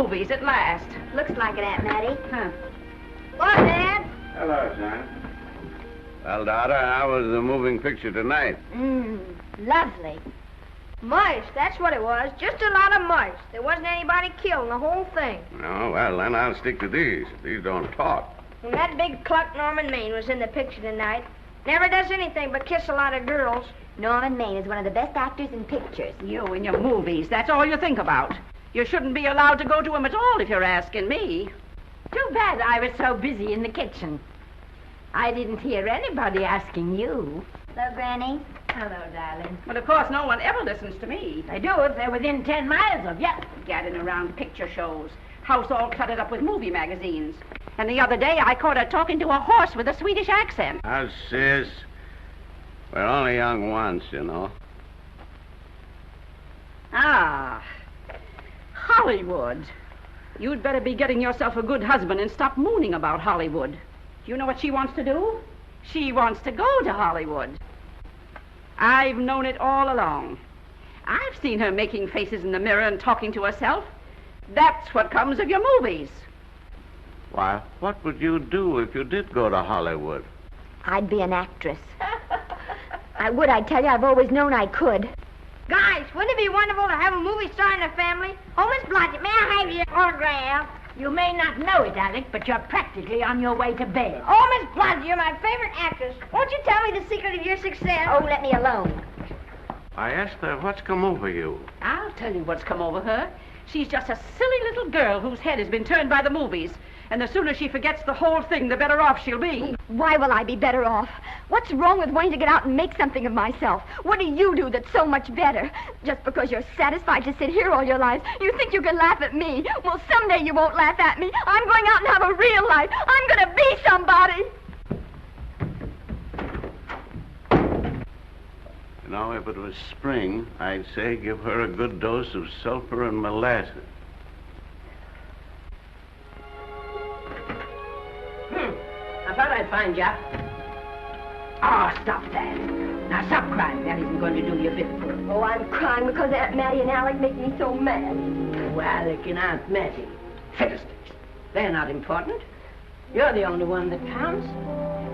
movies at last. Looks like it, Aunt Mattie. Huh. What, Dad? Hello, son. Well, daughter, how was the moving picture tonight? Lovely. Mice, that's what it was. Just a lot of mice. There wasn't anybody killed in the whole thing. No, well, then I'll stick to these. These don't talk. And that big cluck Norman Maine was in the picture tonight. Never does anything but kiss a lot of girls. Norman Maine is one of the best actors in pictures. You and your movies, that's all you think about. You shouldn't be allowed to go to him at all if you're asking me. Too bad I was so busy in the kitchen. I didn't hear anybody asking you. Hello, Granny. Hello, darling. But of course, no one ever listens to me. They do if they're within 10 miles of you. Gadding around picture shows. House all cluttered up with movie magazines. And the other day, I caught her talking to a horse with a Swedish accent. Now, sis, we're only young once, you know. Ah, Hollywood. You'd better be getting yourself a good husband and stop mooning about Hollywood. You know what she wants to do? She wants to go to Hollywood. I've known it all along. I've seen her making faces in the mirror and talking to herself. That's what comes of your movies. Why, what would you do if you did go to Hollywood? I'd be an actress. I would, I tell you. I've always known I could. Guys, wouldn't it be wonderful to have a movie star in the family? Oh, Miss Blodgett, may I have your autograph? You may not know it, Alec, but you're practically on your way to bed. Oh, Miss Blodgett, you're my favorite actress. Won't you tell me the secret of your success? Oh, let me alone. I asked her what's come over you. I'll tell you what's come over her. She's just a silly little girl whose head has been turned by the movies. And the sooner she forgets the whole thing, the better off she'll be. Why will I be better off? What's wrong with wanting to get out and make something of myself? What do you do that's so much better? Just because you're satisfied to sit here all your lives, you think you can laugh at me. Well, someday you won't laugh at me. I'm going out and have a real life. I'm going to be somebody. You know, if it was spring, I'd say give her a good dose of sulfur and molasses. I thought I'd find ya. Oh, stop that. Now, stop crying. That isn't going to do you a bit of good. Oh, I'm crying because Aunt Mattie and Alec make me so mad. Oh, Alec and Aunt Mattie. Fiddlesticks. They're not important. You're the only one that counts.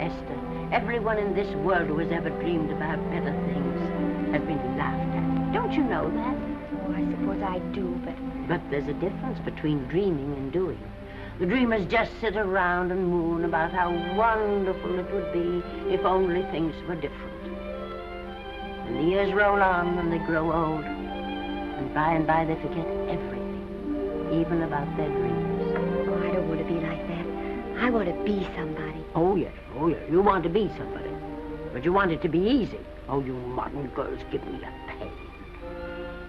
Esther, everyone in this world who has ever dreamed about better things has been laughed at. Don't you know that? Oh, I suppose I do, But there's a difference between dreaming and doing. The dreamers just sit around and moon about how wonderful it would be if only things were different. And the years roll on and they grow old. And by they forget everything, even about their dreams. Oh, I don't want to be like that. I want to be somebody. Oh, yes. You want to be somebody. But you want it to be easy. Oh, you modern girls give me a pain.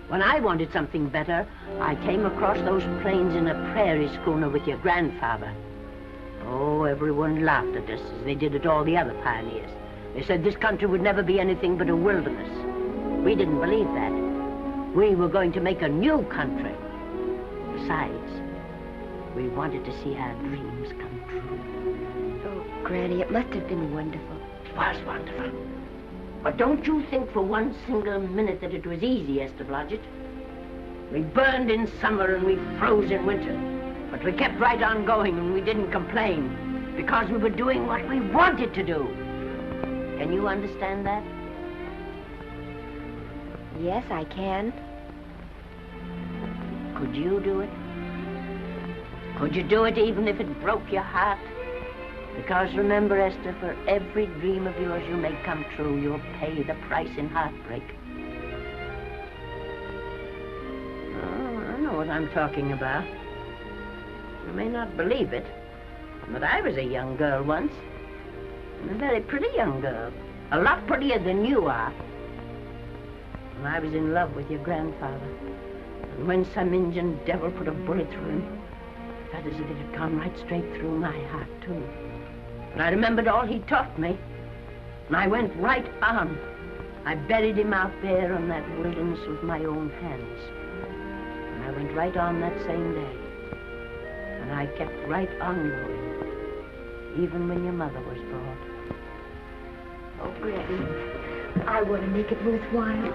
When I wanted something better, I came across those plains in a prairie schooner with your grandfather. Oh, everyone laughed at us as they did at all the other pioneers. They said this country would never be anything but a wilderness. We didn't believe that. We were going to make a new country. Besides, we wanted to see our dreams come true. Oh, Granny, it must have been wonderful. It was wonderful. But don't you think for one single minute that it was easy, Esther Blodgett. We burned in summer and we froze in winter. But we kept right on going and we didn't complain because we were doing what we wanted to do. Can you understand that? Yes, I can. Could you do it? Could you do it even if it broke your heart? Because remember, Esther, for every dream of yours you make come true, you'll pay the price in heartbreak. Oh, I know what I'm talking about. You may not believe it, but I was a young girl once. And a very pretty young girl. A lot prettier than you are. And I was in love with your grandfather. And when some Indian devil put a bullet through him, I felt as if it had gone right straight through my heart, too. And I remembered all he taught me. And I went right on. I buried him out there in that wilderness with my own hands. And I went right on that same day. And I kept right on going, even when your mother was born. Oh, Granny, I want to make it worthwhile.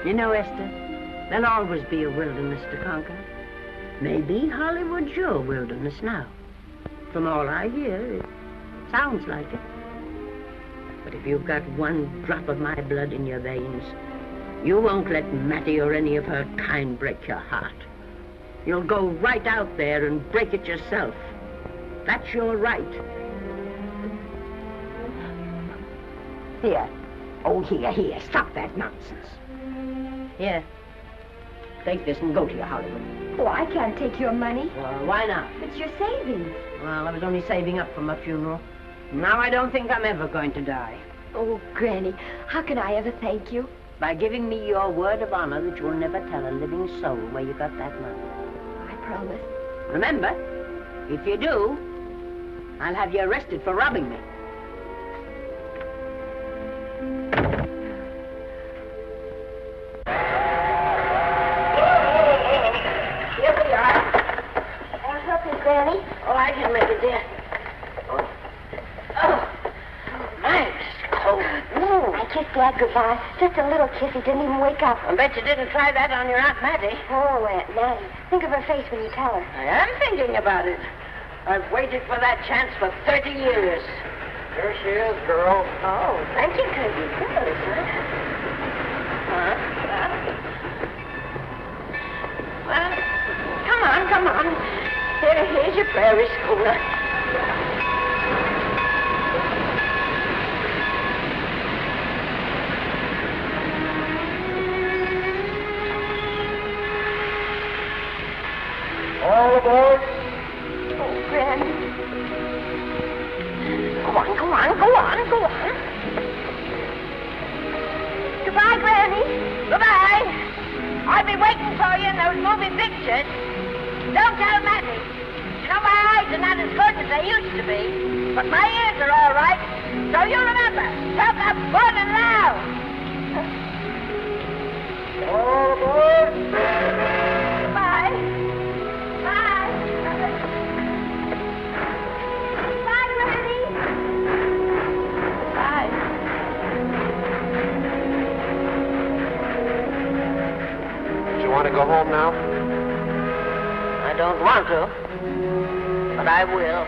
You know, Esther, there'll always be a wilderness to conquer. Maybe Hollywood's your wilderness now. From all I hear, it sounds like it. But if you've got one drop of my blood in your veins, you won't let Mattie or any of her kind break your heart. You'll go right out there and break it yourself. That's your right. Here. Oh, here. Stop that nonsense. Here. Take this and go to your Hollywood. Oh, I can't take your money. Well, why not? It's your savings. Well, I was only saving up for my funeral. Now I don't think I'm ever going to die. Oh, Granny, how can I ever thank you? By giving me your word of honor that you'll never tell a living soul where you got that money. I promise. Remember, if you do, I'll have you arrested for robbing me. Here we are. I'll help you, Granny. Oh, I can make it, dear. Oh, nice. Cold. I kissed Dad goodbye. Just a little kiss. He didn't even wake up. I bet you didn't try that on your Aunt Mattie. Oh, Aunt Mattie. Think of her face when you tell her. I am thinking about it. I've waited for that chance for 30 years. Here she is, girl. Oh, thank you, Kirby. Good, huh? Well, come on. Here's your prairie schooner. All aboard. Oh, Granny. Go on. Goodbye, Granny. Goodbye. I'll be waiting for you in those movie pictures. Don't tell Mattie. You know, my eyes are not as good as they used to be, but my ears are all right. So you remember, talk up good and loud. All aboard. Bye. Bye. Bye, Granny. Bye. You want to go home now? I don't want to, but I will.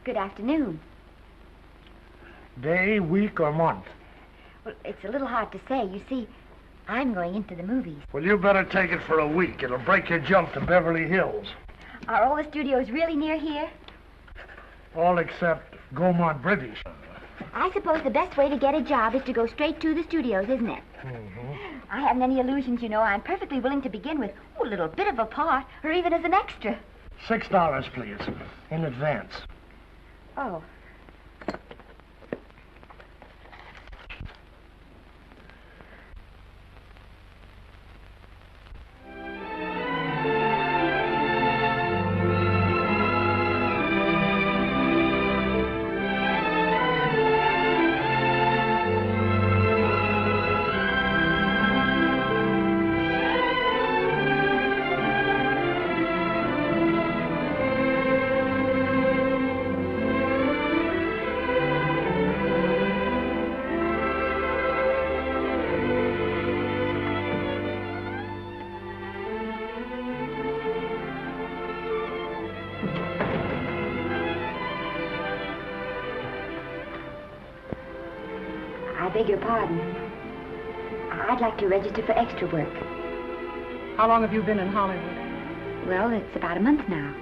Good afternoon. Day, week, or month? Well, it's a little hard to say. You see, I'm going into the movies. Well, you better take it for a week. It'll break your jump to Beverly Hills. Are all the studios really near here? All except Gaumont British. I suppose the best way to get a job is to go straight to the studios, isn't it? Mm-hmm. I haven't any illusions, you know. I'm perfectly willing to begin with a little bit of a part, or even as an extra. $6, please, in advance. Oh. I beg your pardon. I'd like to register for extra work. How long have you been in Hollywood? Well, it's about a month now.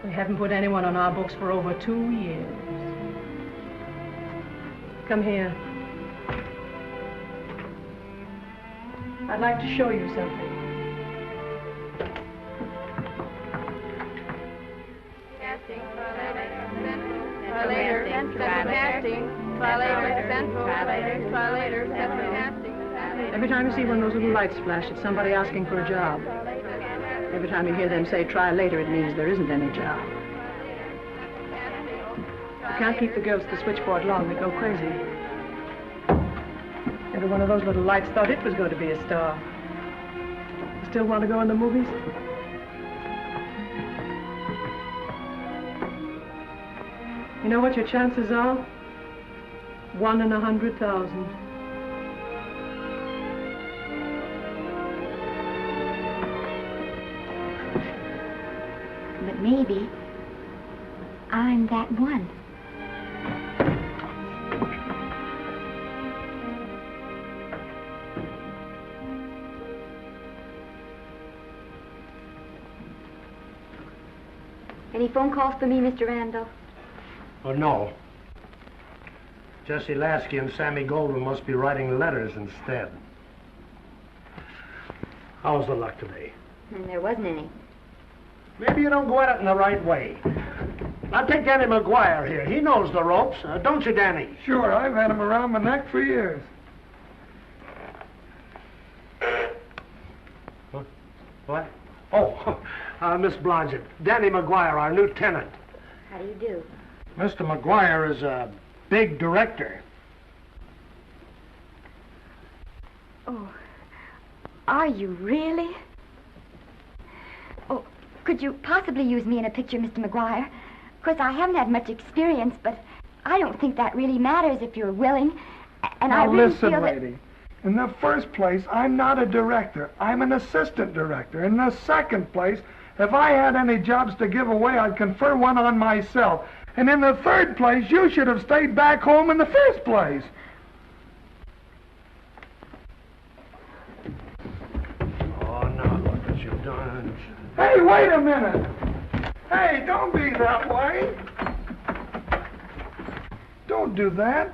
We haven't put anyone on our books for over 2 years. Come here. I'd like to show you something. Casting, try later, casting, try later, central, try later, central casting. Every time you see one of those little lights flash, it's somebody asking for a job. Every time you hear them say, try later, it means there isn't any job. You can't keep the girls at the switchboard long. They go crazy. Every one of those little lights thought it was going to be a star. You still want to go in the movies? You know what your chances are? 1 in 100,000. But maybe I'm that one. Any phone calls for me, Mr. Randall? Oh, no. Jesse Lasky and Sammy Goldwyn must be writing letters instead. How's the luck today? And there wasn't any. Maybe you don't go at it in the right way. Now, take Danny McGuire here. He knows the ropes. Don't you, Danny? Sure, I've had him around my neck for years. Huh? What? Oh, Miss Blodgett. Danny McGuire, our new tenant. How do you do? Mr. McGuire is a big director. Oh, are you really? Oh, could you possibly use me in a picture, Mr. McGuire? Of course, I haven't had much experience, but I don't think that really matters if you're willing. And I Now really listen, feel lady. In the first place, I'm not a director. I'm an assistant director. In the second place, if I had any jobs to give away, I'd confer one on myself. And in the third place, you should have stayed back home in the first place. Oh, now look what you've done. Hey, wait a minute. Hey, don't be that way. Don't do that.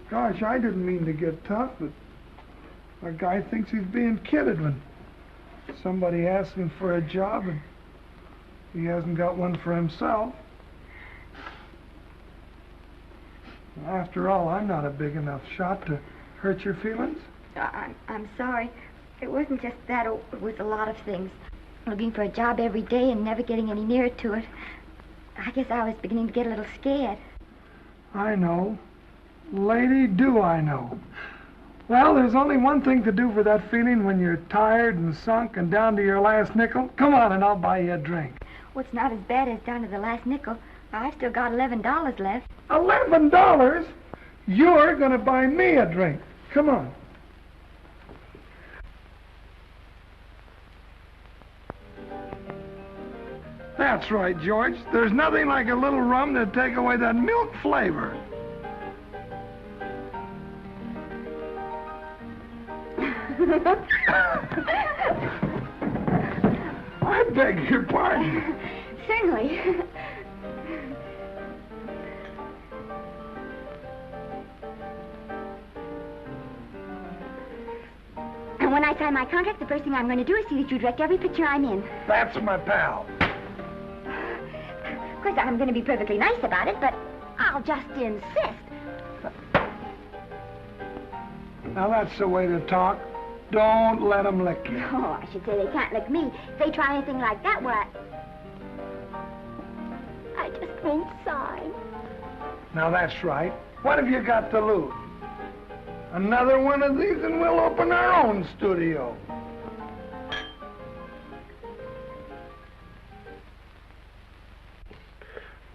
Gosh, I didn't mean to get tough, but a guy thinks he's being kidded when somebody asks him for a job and he hasn't got one for himself. After all, I'm not a big enough shot to hurt your feelings. I'm sorry. It wasn't just that. It was a lot of things. Looking for a job every day and never getting any nearer to it. I guess I was beginning to get a little scared. I know. Lady, do I know. Well, there's only one thing to do for that feeling when you're tired and sunk and down to your last nickel. Come on and I'll buy you a drink. Well, it's not as bad as down to the last nickel. I've still got $11 left. $11? You're going to buy me a drink. Come on. That's right, George. There's nothing like a little rum to take away that milk flavor. I beg your pardon. Certainly. when I sign my contract, the first thing I'm going to do is see that you direct every picture I'm in. That's my pal. Of course, I'm going to be perfectly nice about it, but I'll just insist. Now, that's the way to talk. Don't let them lick you. No, I should say they can't lick me. If they try anything like that, well, I just won't sign. Now, that's right. What have you got to lose? Another one of these and we'll open our own studio.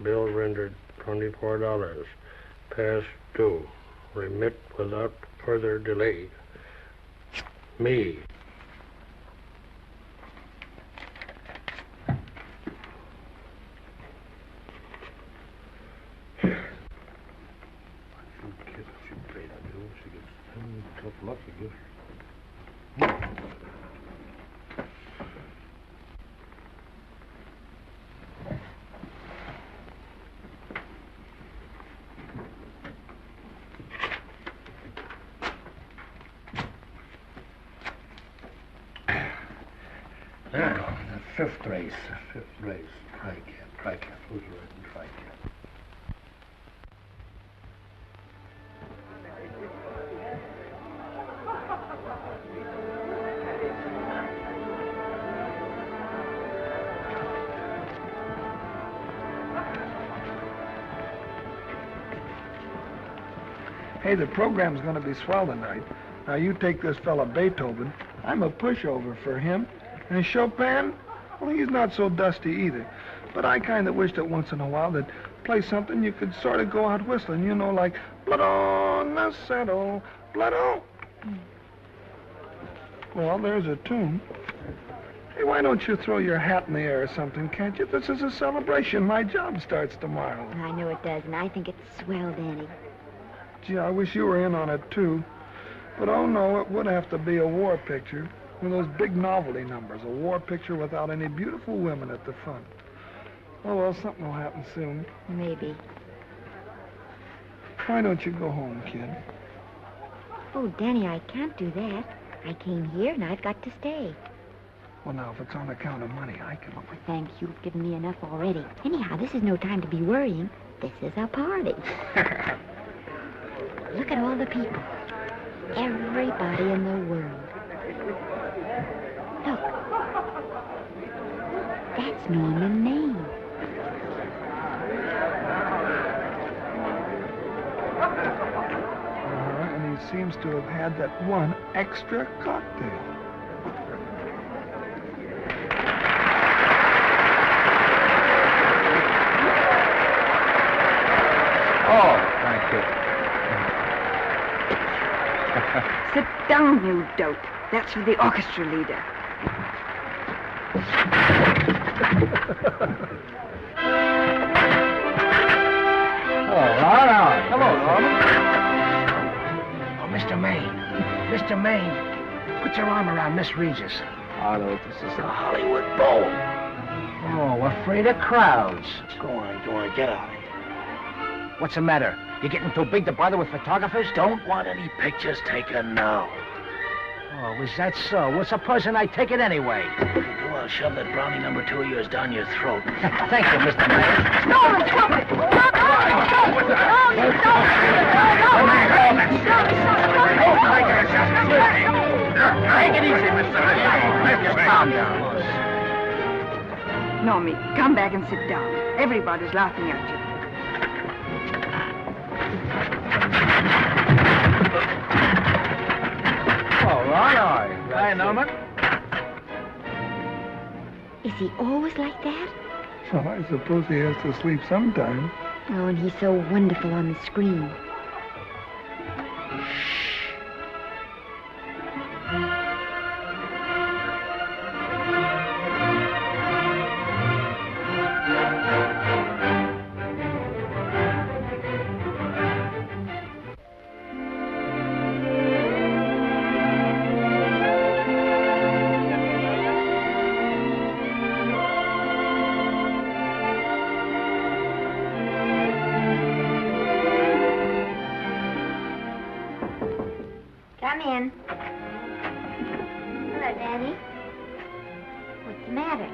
Bill rendered $24. Past due. Remit without further delay. Me. Fifth race. Tri-cap. Who's riding tri-cap? Hey, the program's going to be swell tonight. Now, you take this fella Beethoven. I'm a pushover for him. And Chopin, well, he's not so dusty either. But I kind of wish that once in a while they'd play something you could sort of go out whistling, you know, like Blood on the Saddle, Blood on. Well, there's a tune. Hey, why don't you throw your hat in the air or something, can't you? This is a celebration. My job starts tomorrow. I know it does, and I think it's swell, Danny. Gee, I wish you were in on it, too. But, oh, no, it would have to be a war picture. One of those big novelty numbers, a war picture without any beautiful women at the front. Oh, well, something will happen soon. Maybe. Why don't you go home, kid? Oh, Danny, I can't do that. I came here, and I've got to stay. Well, now, if it's on account of money, I can... Oh, thanks. You've given me enough already. Anyhow, this is no time to be worrying. This is a party. Look at all the people. Everybody in the world. Look. That's Norman Maine. And he seems to have had that one extra cocktail. Oh, thank you. Sit down, you dope. That's for the orchestra leader. Hello, Norman. Oh, Mr. Maine. Mr. Maine, put your arm around Miss Regis. Arlo, this is The Hollywood Bowl. Oh, afraid of crowds. Go on, get out. What's the matter? You getting too big to bother with photographers? Don't want any pictures taken now. Oh, is that so? Well, supposing I take it anyway. If you do, I'll shove that brownie number 2 of yours down your throat. Thank you, Mr. Mayor. Norman, stop it! Stop it! Take it easy, Mr. Mayor. Just calm down. Normie, come back and sit down. Everybody's laughing at you. all right. Hi, Norman. Is he always like that? Well, I suppose he has to sleep sometime. Oh, and he's so wonderful on the screen. Come in. matter?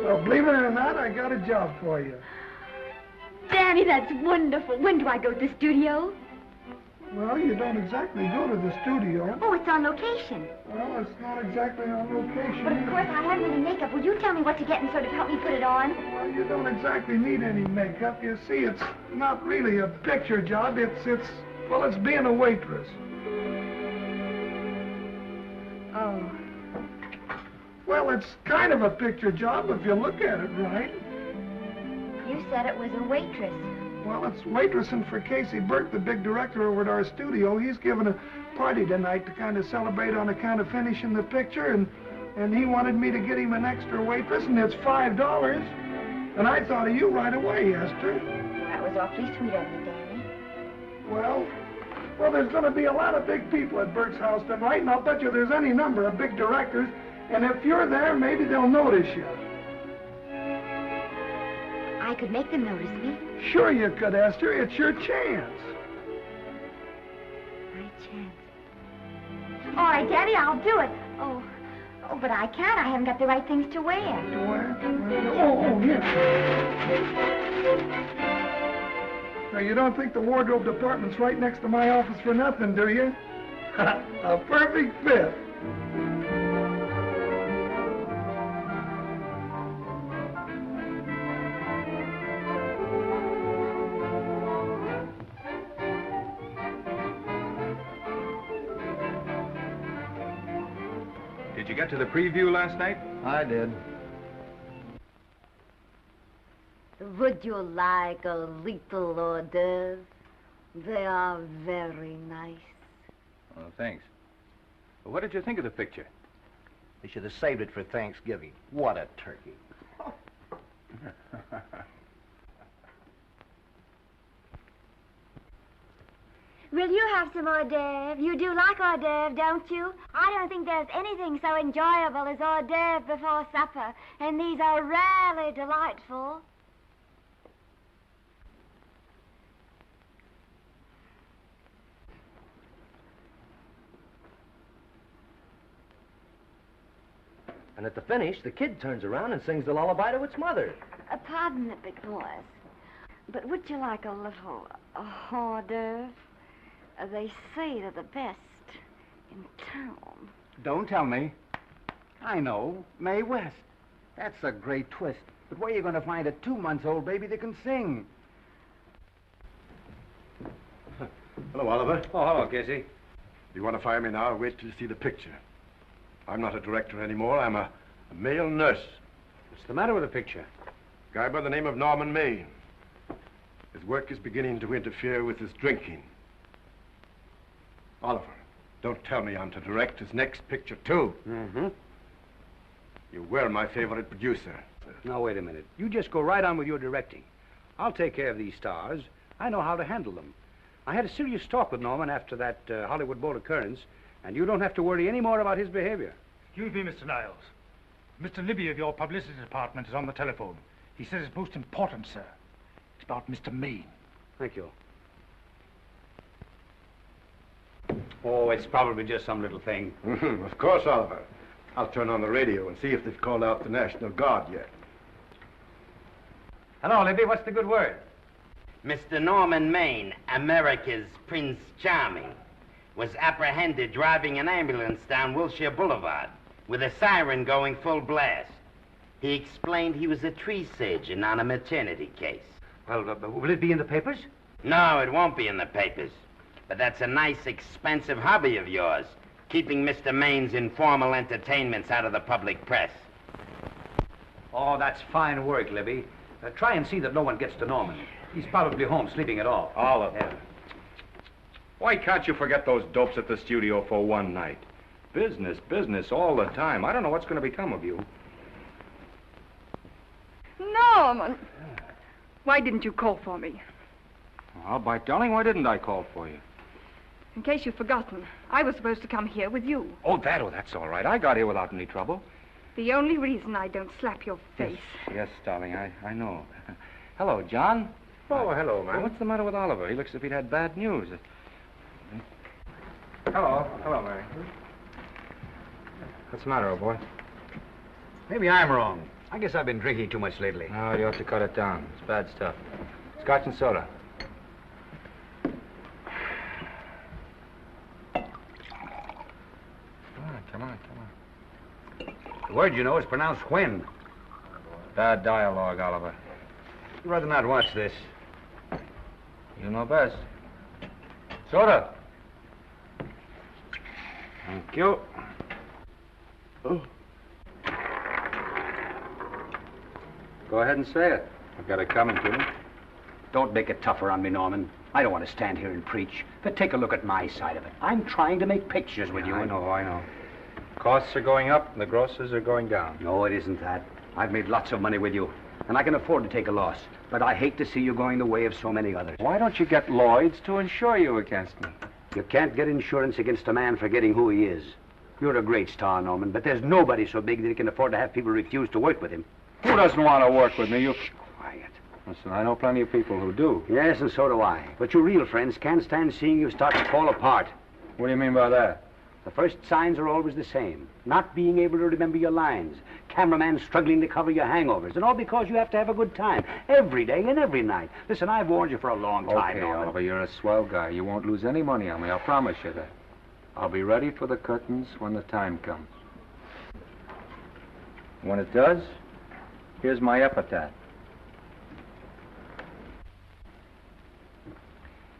Well, believe it or not, I got a job for you. Danny, that's wonderful. When do I go to the studio? Well, you don't exactly go to the studio. Oh, it's on location. Well, it's not exactly on location. But of course, I haven't any makeup. Will you tell me what to get and sort of help me put it on? Well, you don't exactly need any makeup. You see, it's not really a picture job. It's being a waitress. Oh. Well, it's kind of a picture job if you look at it right. You said it was a waitress. Well, it's waitressing for Casey Burke, the big director over at our studio. He's giving a party tonight to kind of celebrate on account of finishing the picture, and he wanted me to get him an extra waitress, and it's $5. And I thought of you right away, Esther. That was awfully sweet of you, Danny. Well, there's going to be a lot of big people at Burke's house tonight, and I'll bet you there's any number of big directors, and if you're there, maybe they'll notice you. I could make them notice me. Sure you could, Esther. It's your chance. My chance. All right, Daddy, I'll do it. Oh, but I can't. I haven't got the right things to wear. To wear? Oh, yeah. Now, you don't think the wardrobe department's right next to my office for nothing, do you? A perfect fit. Did you get to the preview last night? I did. Would you like a little hors d'oeuvre? They are very nice. Oh, thanks. Well, what did you think of the picture? They should have saved it for Thanksgiving. What a turkey. Will you have some hors d'oeuvre? You do like hors d'oeuvre, don't you? I don't think there's anything so enjoyable as hors d'oeuvre before supper, and these are rarely delightful. And at the finish, the kid turns around and sings the lullaby to its mother. Pardon the big boys, but would you like a little hors d'oeuvre? They say they're the best in town. Don't tell me. I know. Mae West. That's a great twist. But where are you going to find a 2-month-old baby that can sing? Hello, Oliver. Oh, hello, Casey. If you want to fire me now, wait till you see the picture. I'm not a director anymore. I'm a male nurse. What's the matter with the picture? A guy by the name of Norman Maine. His work is beginning to interfere with his drinking. Oliver, don't tell me I'm to direct his next picture, too. Mm-hmm. You were my favorite producer. Now, wait a minute. You just go right on with your directing. I'll take care of these stars. I know how to handle them. I had a serious talk with Norman after that Hollywood boat occurrence, and you don't have to worry any more about his behavior. Excuse me, Mr. Niles. Mr. Libby of your publicity department is on the telephone. He says it's most important, sir. It's about Mr. Maine. Thank you. Oh, it's probably just some little thing. Of course, Oliver. I'll turn on the radio and see if they've called out the National Guard yet. Hello, Libby. What's the good word? Mr. Norman Maine, America's Prince Charming, was apprehended driving an ambulance down Wilshire Boulevard with a siren going full blast. He explained he was a tree surgeon on a maternity case. Well, will it be in the papers? No, it won't be in the papers. But that's a nice, expensive hobby of yours, keeping Mr. Maine's informal entertainments out of the public press. Oh, that's fine work, Libby. Try and see that no one gets to Norman. He's probably home sleeping it off. Oliver. Yeah. Why can't you forget those dopes at the studio for one night? Business, business all the time. I don't know what's going to become of you. Norman! Why didn't you call for me? Well, by darling, why didn't I call for you? In case you've forgotten, I was supposed to come here with you. Oh, that's all right. I got here without any trouble. The only reason I don't slap your face. Yes, darling, I know. Hello, John. Oh, hello, man. What's the matter with Oliver? He looks as if he'd had bad news. Hello, Mary. What's the matter, old boy? Maybe I'm wrong. I guess I've been drinking too much lately. No, you ought to cut it down. It's bad stuff. Scotch and soda. Come on. The word, you know, is pronounced when. Bad dialogue, Oliver. I'd rather not watch this. You know best. Soda. Thank you. Oh. Go ahead and say it. I've got it coming to me. Don't make it tougher on me, Norman. I don't want to stand here and preach, but take a look at my side of it. I'm trying to make pictures with you. I know. Costs are going up and the grosses are going down. No, it isn't that. I've made lots of money with you, and I can afford to take a loss. But I hate to see you going the way of so many others. Why don't you get Lloyd's to insure you against me? You can't get insurance against a man forgetting who he is. You're a great star, Norman, but there's nobody so big that he can afford to have people refuse to work with him. Who doesn't want to work with me? You... Quiet. Listen, I know plenty of people who do. Yes, and so do I. But your real friends can't stand seeing you start to fall apart. What do you mean by that? The first signs are always the same. Not being able to remember your lines. Cameraman struggling to cover your hangovers. And all because you have to have a good time. Every day and every night. Listen, I've warned you for a long time, Okay, Norman. Oliver, you're a swell guy. You won't lose any money on me. I'll promise you that. I'll be ready for the curtains when the time comes. When it does, here's my epitaph.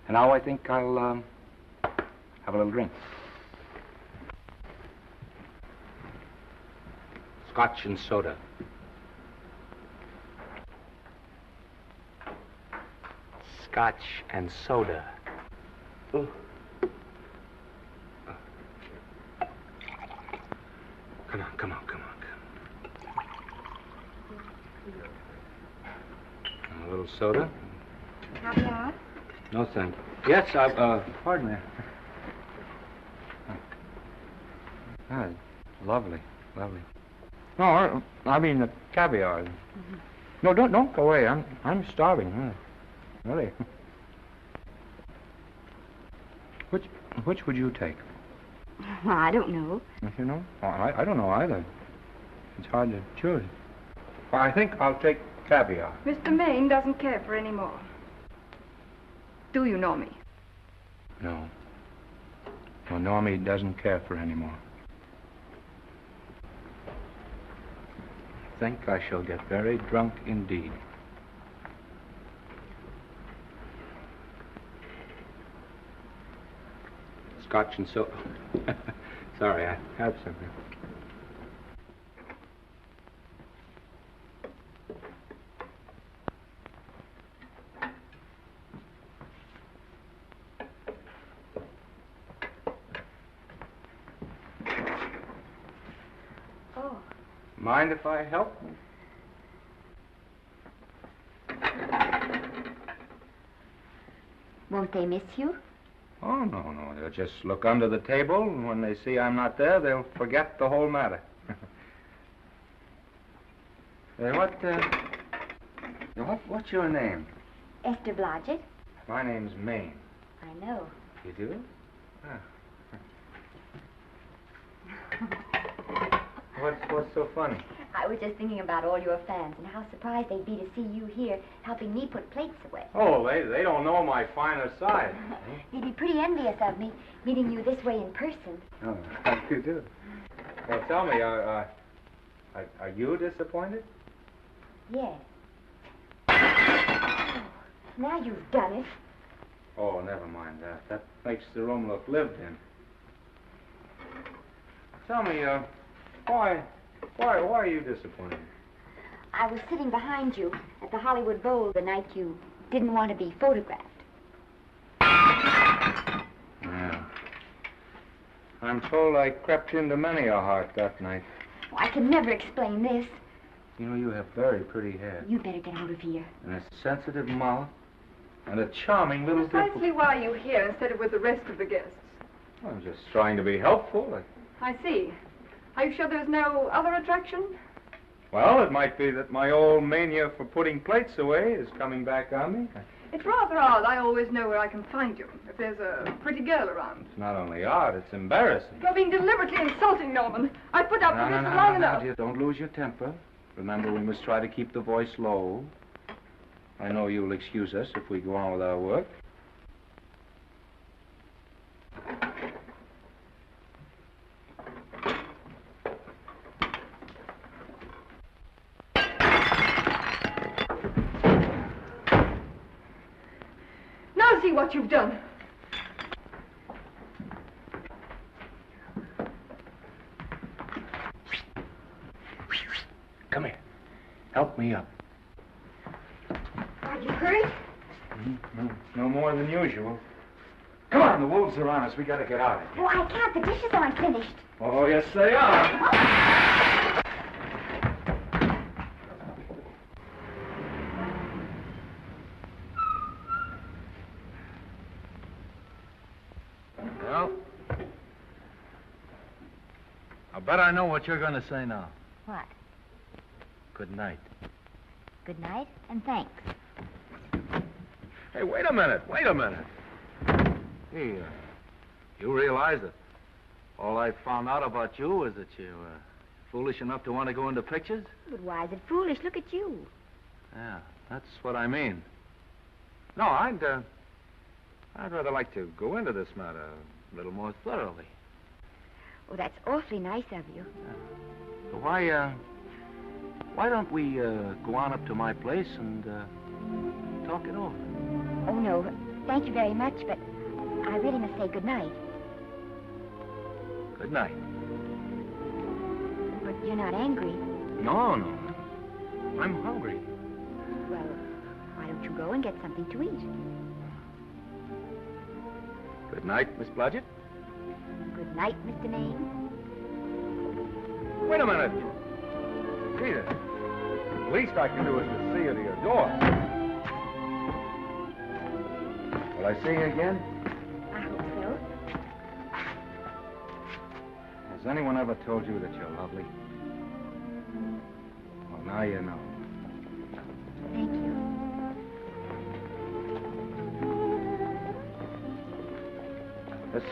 And now I think I'll have a little drink. Scotch and soda. Scotch and soda. Ooh. Come on. A little soda? Caviar? No, thank you. Yes, pardon me. Ah, lovely. No, I mean the caviar. Mm-hmm. No, don't go away. I'm starving. Really. Which would you take? Well, I don't know. Don't you know? Oh, I don't know either. It's hard to choose. Well, I think I'll take caviar. Mr. Maine doesn't care for any more. Do you, Normie? No. Well, Normie doesn't care for any more. I think I shall get very drunk indeed. Scotch and soda. Sorry, I have something. Oh. Mind if I help? Won't they miss you? Oh, no. They'll just look under the table, and when they see I'm not there, they'll forget the whole matter. What's your name? Esther Blodgett. My name's Maine. I know. You do? What's so funny? I was just thinking about all your fans and how surprised they'd be to see you here helping me put plates away. Oh, they don't know my finer side. They'd be pretty envious of me, meeting you this way in person. Oh, how you do? Well, tell me, are you disappointed? Yes. Oh, now you've done it. Oh, never mind that. That makes the room look lived in. Tell me, why are you disappointed? I was sitting behind you at the Hollywood Bowl the night you didn't want to be photographed. Yeah. I'm told I crept into many a heart that night. Oh, I can never explain this. You know, you have very pretty hair. You better get out of here. And a sensitive mouth. And a charming little Precisely why are you here instead of with the rest of the guests? I'm just trying to be helpful. I see. Are you sure there's no other attraction? Well, it might be that my old mania for putting plates away is coming back on me. It's rather odd. I always know where I can find you if there's a pretty girl around. It's not only odd, it's embarrassing. You're being deliberately insulting, Norman. I put up with this for long enough. Dear, don't lose your temper. Remember, we must try to keep the voice low. I know you'll excuse us if we go on with our work. Now see what you've done. Come here. Help me up. Are you hurt? No more than usual. Come on, the wolves are on us. We gotta get out of here. Oh, I can't. The dishes aren't finished. Oh, yes, they are. Well, I bet I know what you're going to say now. What? Good night. Good night, and thanks. Hey, wait a minute. Hey, you realize that all I found out about you is that you're foolish enough to want to go into pictures? But why is it foolish? Look at you. Yeah, that's what I mean. No, I'd rather like to go into this matter a little more thoroughly. Oh, that's awfully nice of you. So why don't we go on up to my place and talk it over? Oh, no. Thank you very much, but I really must say good night. Good night. But you're not angry. No. I'm hungry. Well, why don't you go and get something to eat? Good night, Miss Blodgett. Good night, Mr. Maine. Wait a minute. Peter, the least I can do is to see you to your door. Will I see you again? I hope so. Has anyone ever told you that you're lovely? Well, now you know. Thank you. This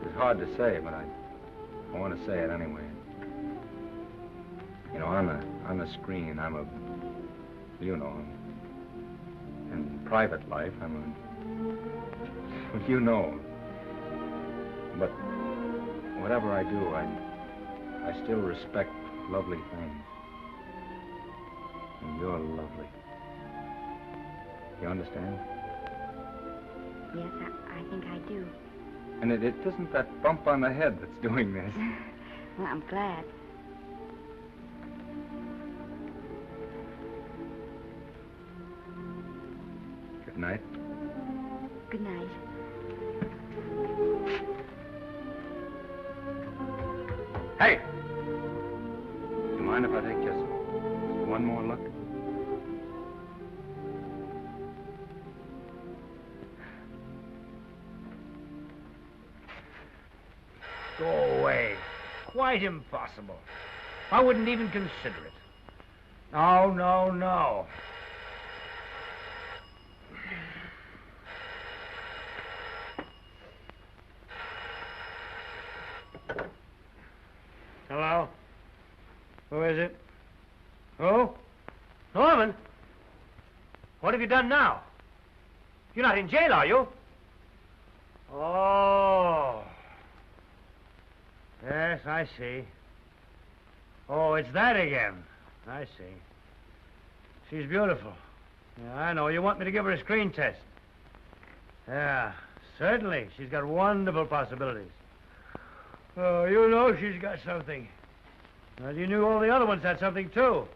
is hard to say, but I want to say it anyway. You know, on the screen, in private life, you know. But whatever I do, I still respect lovely things. And you're lovely. You understand? Yes, I think I do. And it isn't that bump on the head that's doing this. Well, I'm glad. Good night. Good night. Hey! Do you mind if I take just one more look? Go away. Quite impossible. I wouldn't even consider it. No. Hello? Who is it? Who? Norman? What have you done now? You're not in jail, are you? Oh. Yes, I see. Oh, it's that again. I see. She's beautiful. Yeah, I know. You want me to give her a screen test? Yeah, certainly. She's got wonderful possibilities. Oh, you know she's got something. Well, you knew all the other ones had something, too.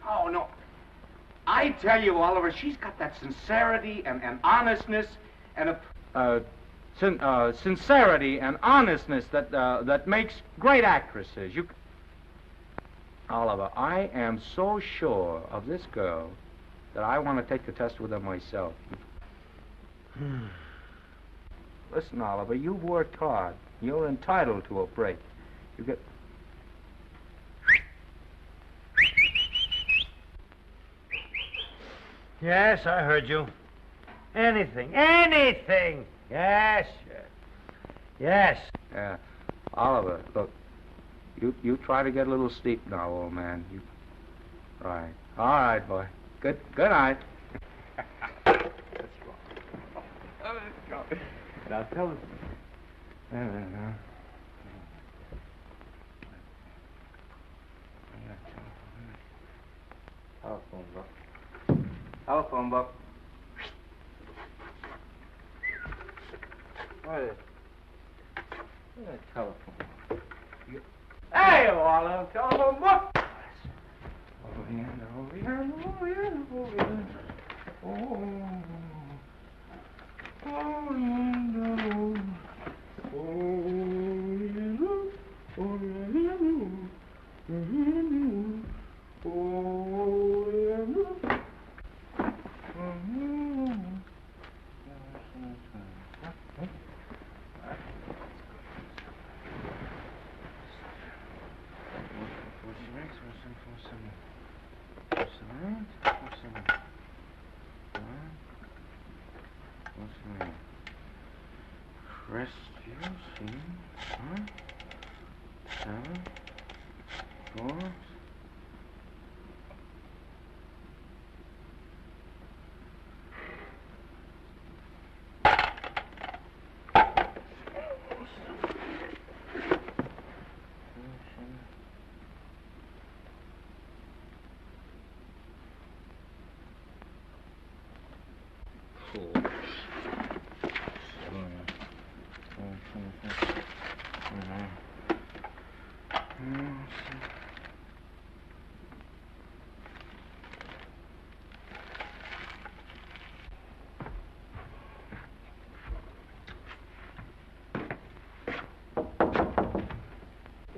Oh, no. I tell you, Oliver, she's got that sincerity and honestness and a... Sincerity and honestness that makes great actresses. Oliver, I am so sure of this girl that I want to take the test with her myself. Listen, Oliver, you've worked hard. You're entitled to a break. You get... Yes, I heard you. Anything. Yes, yes. Yes. Oliver, look, you try to get a little sleep now, old man. Right. All right, boy. Good night. Let's go. Now tell us. Telephone book. What is telephone book? Hey, Oliver, telephone book. Over here.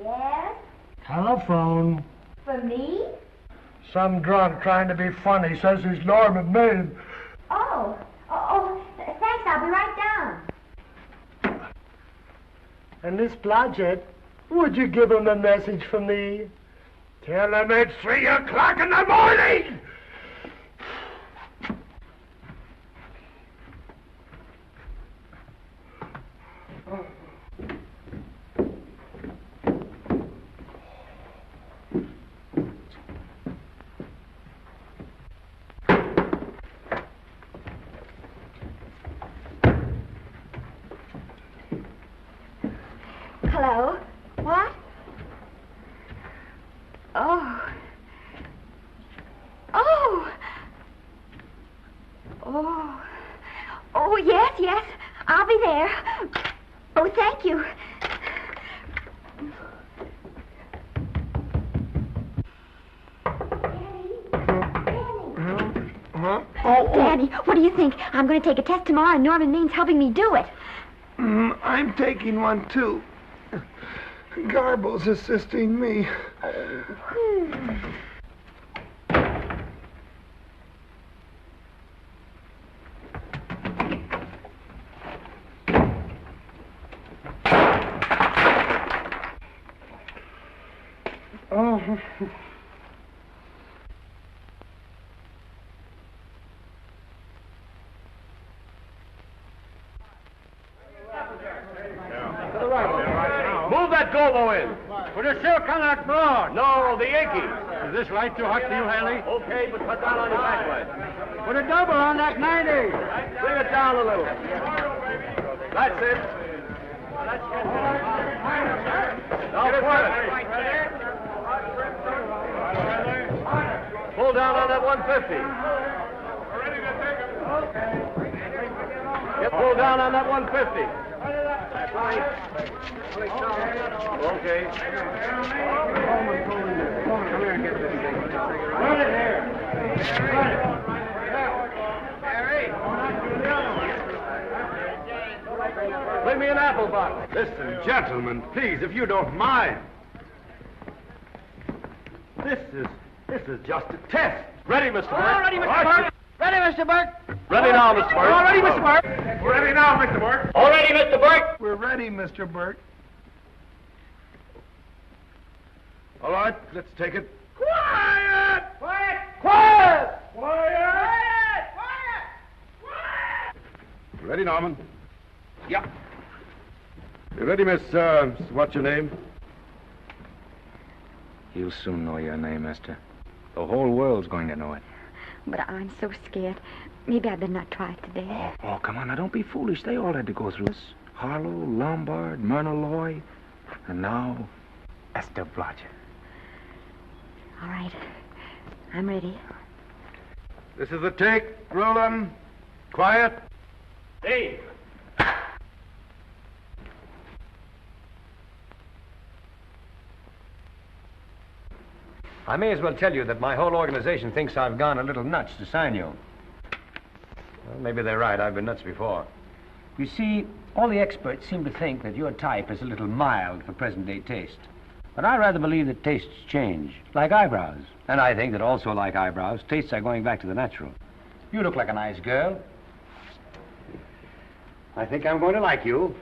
Yes? Telephone. For me? Some drunk trying to be funny says he's Norman Maine. Thanks, I'll be right down. And Miss Blodgett, would you give him a message for me? Tell him it's 3 o'clock in the morning! Hello? What? Oh, yes. I'll be there. Oh, thank you. Daddy, what do you think? I'm going to take a test tomorrow, and Norman Maine's helping me do it. I'm taking one, too. Garble's assisting me. Move that gobo in. Put a silk on that broad. No, the Yankee. Is this light too hot for you, Haley? Okay, but cut down on your backlight. Put a double on that 90. Bring it down a little. That's it. Now pull it. Pull down on that 150. Get pulled down on that 150. Okay. Come here and get this thing. Run it here. Run it. Bring me an apple box. Listen, gentlemen, please, if you don't mind. This is just a test. Ready, Mr. Burke? All ready, Mr. Burke. Ready, Mr. Burke. Ready now, Mr. Burke. All ready, Mr. Burke. Ready now, Mr. Burke. All ready, Mr. Burke. We're ready, Mr. Burke. All right, let's take it. Quiet! Quiet! Quiet! Quiet! Ready, Norman? Yep. You ready, Miss, what's your name? You'll soon know your name, Esther. The whole world's going to know it. But I'm so scared. Maybe I better not try it today. Oh, come on, now don't be foolish. They all had to go through this. Harlow, Lombard, Myrna Loy, and now Esther Blodgett. All right. I'm ready. This is the take. Roland. Quiet. Dave. I may as well tell you that my whole organization thinks I've gone a little nuts to sign you. Well, maybe they're right. I've been nuts before. You see, all the experts seem to think that your type is a little mild for present-day taste. But I rather believe that tastes change, like eyebrows. And I think that also, like eyebrows, tastes are going back to the natural. You look like a nice girl. I think I'm going to like you.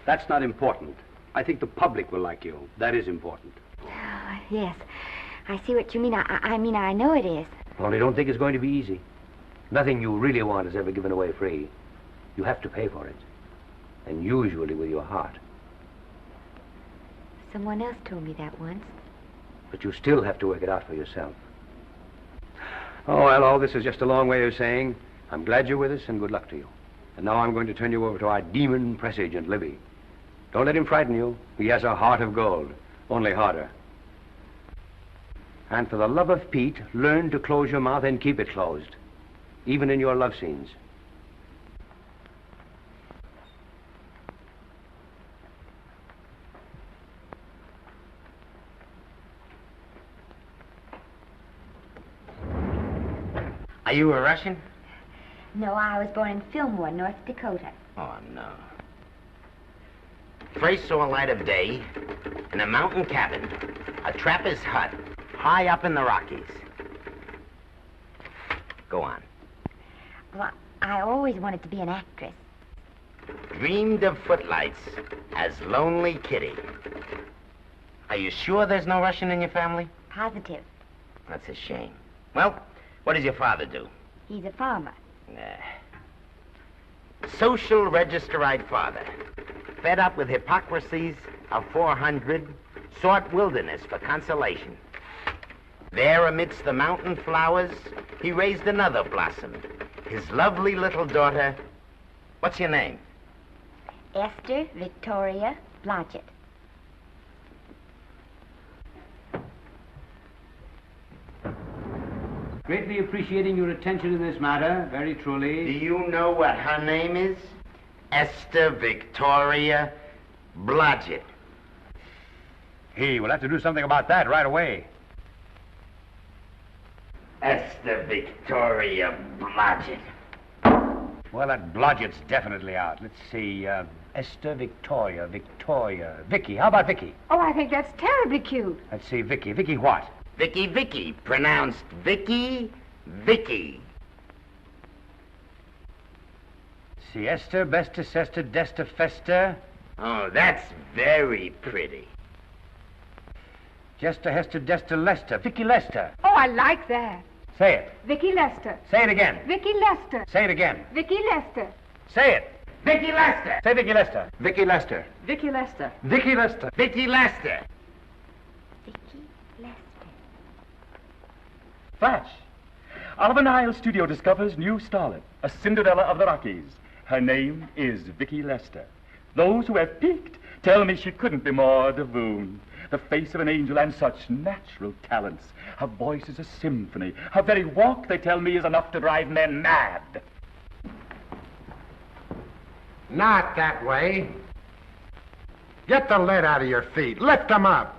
That's not important. I think the public will like you. That is important. Yes. I see what you mean. I mean, I know it is. Only don't think it's going to be easy. Nothing you really want is ever given away free. You have to pay for it. And usually with your heart. Someone else told me that once. But you still have to work it out for yourself. Oh, well, all this is just a long way of saying, I'm glad you're with us and good luck to you. And now I'm going to turn you over to our demon press agent, Libby. Don't let him frighten you. He has a heart of gold, only harder. And for the love of Pete, learn to close your mouth and keep it closed, even in your love scenes. Are you a Russian? No, I was born in Fillmore, North Dakota. Oh, no. First saw light of day in a mountain cabin, a trapper's hut, high up in the Rockies. Go on. Well, I always wanted to be an actress. Dreamed of footlights as Lonely Kitty. Are you sure there's no Russian in your family? Positive. That's a shame. Well, what does your father do? He's a farmer. Social registerite father. Fed up with hypocrisies of 400, sought wilderness for consolation. There amidst the mountain flowers, he raised another blossom. His lovely little daughter. What's your name? Esther Victoria Blodgett. Greatly appreciating your attention in this matter, very truly. Do you know what her name is? Esther Victoria Blodgett. Hey, we'll have to do something about that right away. Esther Victoria Blodgett. Well, that Blodgett's definitely out. Let's see, Esther Victoria, Vicki. How about Vicki? Oh, I think that's terribly cute. Let's see, Vicki. Vicki what? Vicki, pronounced Vicki. See, Esther, Besta, Sesta, Desta, Festa. Oh, that's very pretty. Jester, Hester, Desta, Lester. Vicki Lester. Oh, I like that. Say it. Vicki Lester. Say it again. Vicki Lester. Say it again. Vicki Lester. Say it. Vicki Lester. Say Vicki Lester. Vicki Lester. Vicki Lester. Vicki Lester. Vicki Lester. Flash. Oliver Niles Studio discovers new starlet, a Cinderella of the Rockies. Her name is Vicki Lester. Those who have peeked tell me she couldn't be more divoon. The face of an angel and such natural talents. Her voice is a symphony. Her very walk, they tell me, is enough to drive men mad. Not that way. Get the lead out of your feet. Lift them up.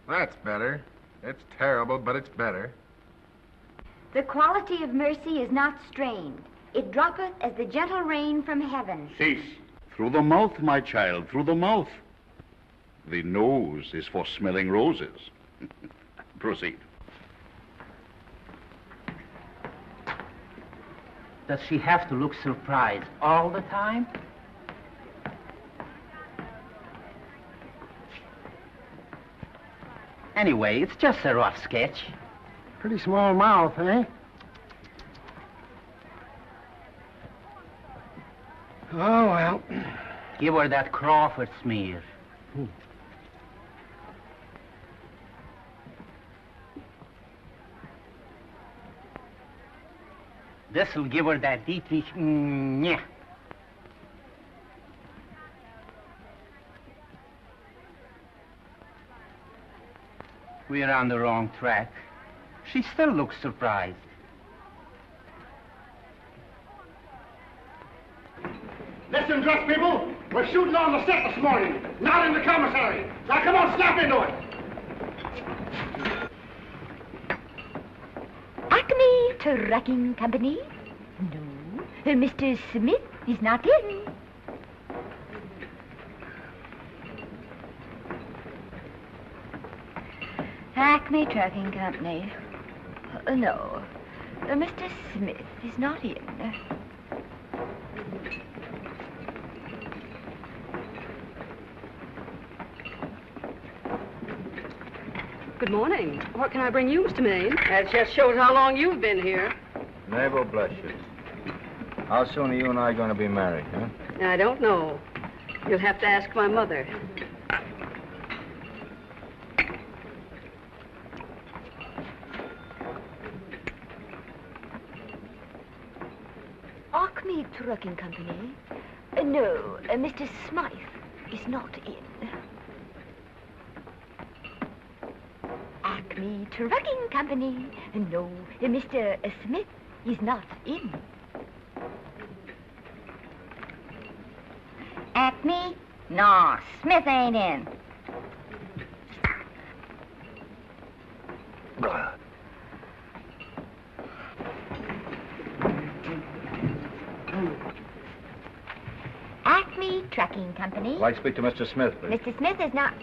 That's better. It's terrible, but it's better. The quality of mercy is not strained. It droppeth as the gentle rain from heaven. Cease. Through the mouth, my child, through the mouth. The nose is for smelling roses. Proceed. Does she have to look surprised all the time? Anyway, it's just a rough sketch. Pretty small mouth, eh? Oh, well. Give her that Crawford smear. This'll give her that Dietrich. Yeah. We're on the wrong track. She still looks surprised. Listen, dress people. We're shooting on the set this morning, not in the commissary. Now, come on, snap into it. Acme Trucking Company? No. Mr. Smith is not in. Acme Trucking Company. No. Mr. Smith is not in. Good morning. What can I bring you, Mr. Maine? That just shows how long you've been here. Mabel, bless you. How soon are you and I going to be married, huh? I don't know. You'll have to ask my mother. Acme Trucking Company? No, Mr. Smythe is not in. Acme Trucking Company? No, Mr. Smith is not in. Acme? No, Smith ain't in. Acme Trucking Company? I'd like to speak to Mr. Smith, please. Mr. Smith is not...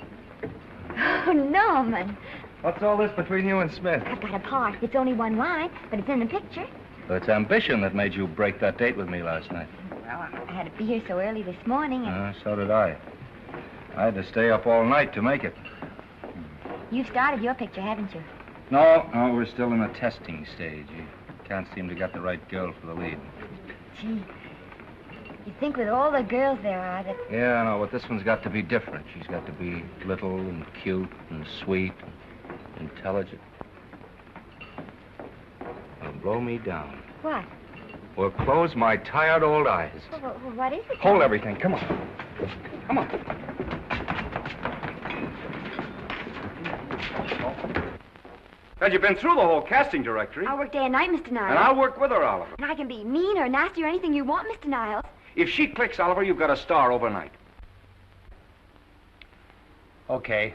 Oh, Norman. What's all this between you and Smith? I've got a part. It's only one line, but it's in the picture. Well, it's ambition that made you break that date with me last night. Well, I had to be here so early this morning, and So did I. I had to stay up all night to make it. you've started your picture, haven't you? No, we're still in the testing stage. You can't seem to get the right girl for the lead. Gee, you'd think with all the girls there are that... Yeah, I know, but this one's got to be different. She's got to be little and cute and sweet and intelligent. It'll blow me down. What? Will close my tired old eyes. Well, what is it? Hold everything. Come on. Come on. Well, you've been through the whole casting directory. I'll work day and night, Mr. Niles. And I'll work with her, Oliver. And I can be mean or nasty or anything you want, Mr. Niles. If she clicks, Oliver, you've got a star overnight. Okay.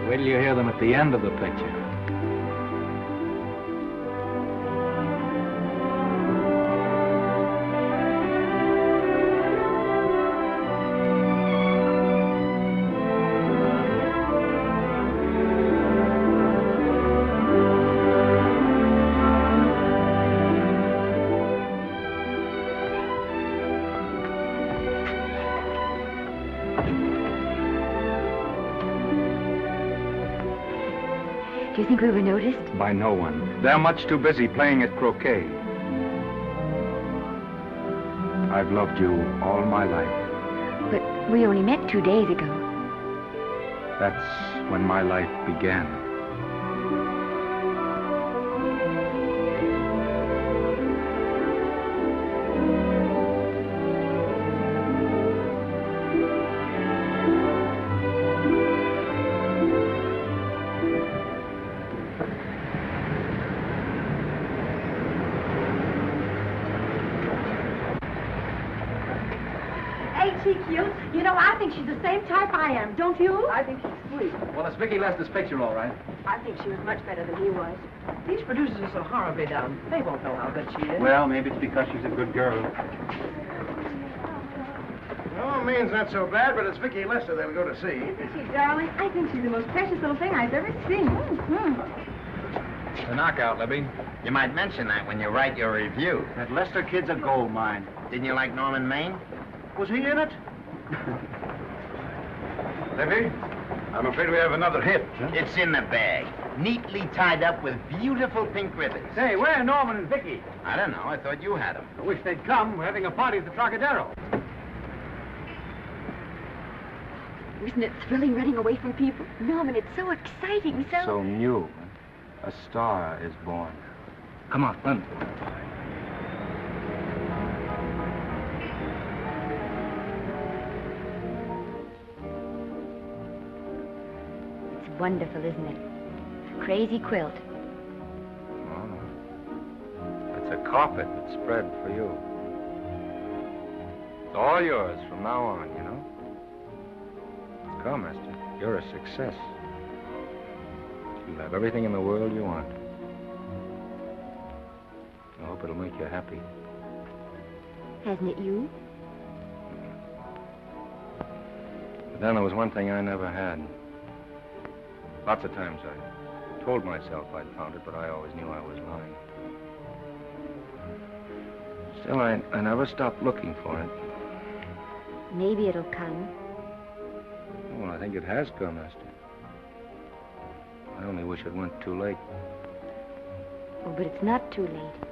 Wait till you hear them at the end of the picture. Do you think we were noticed? By no one. They're much too busy playing at croquet. I've loved you all my life. But we only met 2 days ago. That's when my life began. she cute? You know, I think she's the same type I am, don't you? I think she's sweet. Well, it's Vicki Lester's picture, all right. I think she was much better than he was. These producers are so horribly dumb. They won't know how good she is. Well, maybe it's because she's a good girl. Oh, Maine's not so bad, but it's Vicki Lester they'll go to see. Isn't she, darling? I think she's the most precious little thing I've ever seen. The knockout, Libby. You might mention that when you write your review. That Lester kid's a gold mine. Didn't you like Norman Maine? Was he in it? Libby, I'm afraid we have another hit. Huh? It's in the bag, neatly tied up with beautiful pink ribbons. Say, where are Norman and Vicki? I don't know. I thought you had them. I wish they'd come. We're having a party at the Trocadero. Isn't it thrilling running away from people? Norman, it's so exciting, So new. A star is born. Come on, run. It's wonderful, isn't it? A crazy quilt. Oh. It's a carpet that's spread for you. It's all yours from now on, you know. Come, Esther. You're a success. You'll have everything in the world you want. I hope it'll make you happy. Hasn't it you? But then there was one thing I never had. Lots of times I told myself I'd found it, but I always knew I was lying. Still, I never stopped looking for it. Maybe it'll come. Well, I think it has come, Esther. I only wish it went too late. Oh, but it's not too late.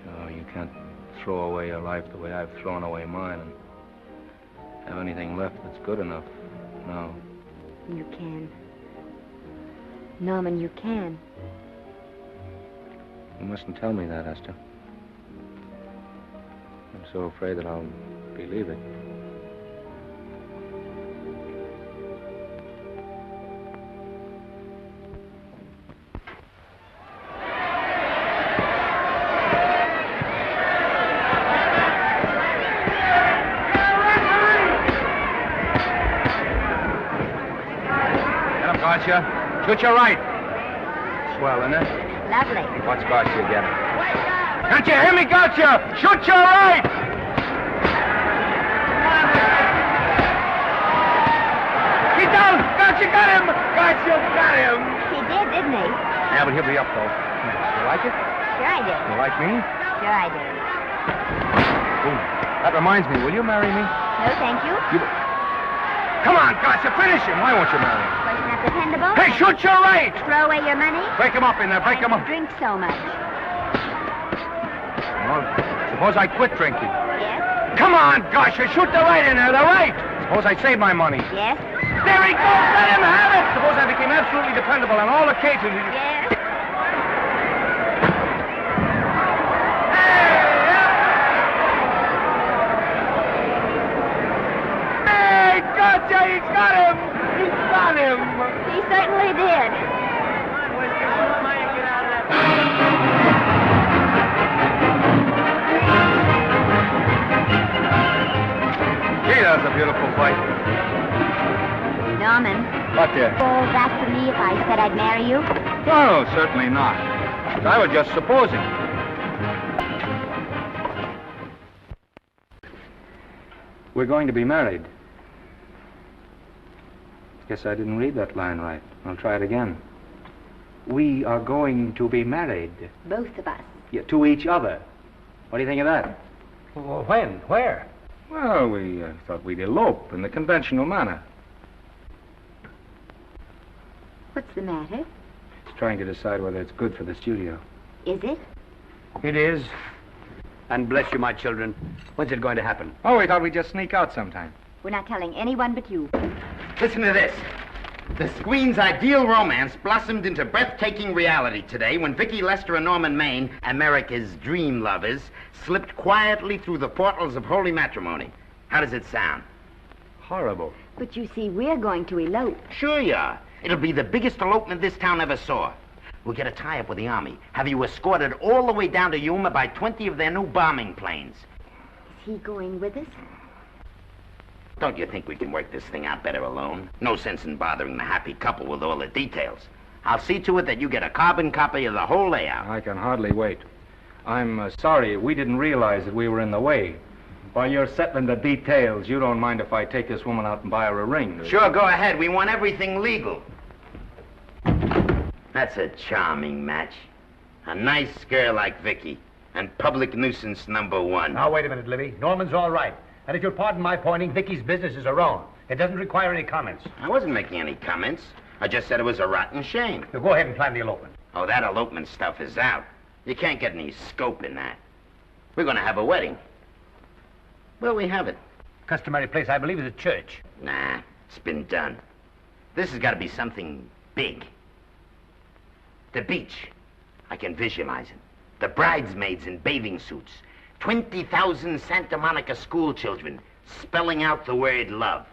No, you can't throw away your life the way I've thrown away mine and have anything left that's good enough. No. You can. Norman, you can. You mustn't tell me that, Esther. I'm so afraid that I'll believe it. Gotcha. Shoot your right. Swell, isn't it? Lovely. What's Gotcha again? Can't you hear me, Gotcha? Shoot your right! He's down! Gotcha got him! Gotcha got him! He did, didn't he? Yeah, but he'll be up, though. You like it? Sure I did. You like me? Sure I did. Ooh, that reminds me. Will you marry me? No, thank you. Come on, Gotcha, finish him. Why won't you marry him? Wasn't that dependable? Hey, shoot your right! Throw away your money? Break him up in there, break him up. Drink so much. Well, suppose I quit drinking. Yes? Come on, Gotcha, shoot the right in there, the right! Suppose I save my money. Yes? There he goes, let him have it! Suppose I became absolutely dependable on all occasions. Yes? Gotcha, he's got him! He's got him! He certainly did. Gee, that was a beautiful fight. Norman. What, dear? Falls after me if I said I'd marry you? No, certainly not. I was just supposing. We're going to be married. Guess I didn't read that line right. I'll try it again. We are going to be married. Both of us. Yeah, to each other. What do you think of that? Well, when? Where? Well, we thought we'd elope in the conventional manner. What's the matter? It's trying to decide whether it's good for the studio. Is it? It is. And bless you, my children. When's it going to happen? Oh, we thought we'd just sneak out sometime. We're not telling anyone but you. Listen to this. The screen's ideal romance blossomed into breathtaking reality today when Vicki Lester and Norman Maine, America's dream lovers, slipped quietly through the portals of holy matrimony. How does it sound? Horrible. But you see, we're going to elope. Sure you are. It'll be the biggest elopement this town ever saw. We'll get a tie-up with the Army, have you escorted all the way down to Yuma by 20 of their new bombing planes. Is he going with us? Don't you think we can work this thing out better alone? No sense in bothering the happy couple with all the details. I'll see to it that you get a carbon copy of the whole layout. I can hardly wait. I'm sorry we didn't realize that we were in the way. While you're settling the details, you don't mind if I take this woman out and buy her a ring, do you? Sure, go ahead. We want everything legal. That's a charming match. A nice girl like Vicki. And public nuisance #1. Now, wait a minute, Libby. Norman's all right. And if you'll pardon my pointing, Vicki's business is her own. It doesn't require any comments. I wasn't making any comments. I just said it was a rotten shame. Now, go ahead and plan the elopement. Oh, that elopement stuff is out. You can't get any scope in that. We're going to have a wedding. Where'll we have it? Customary place, I believe, is a church. Nah, it's been done. This has got to be something big. The beach. I can visualize it. The bridesmaids in bathing suits. 20,000 Santa Monica school children spelling out the word love.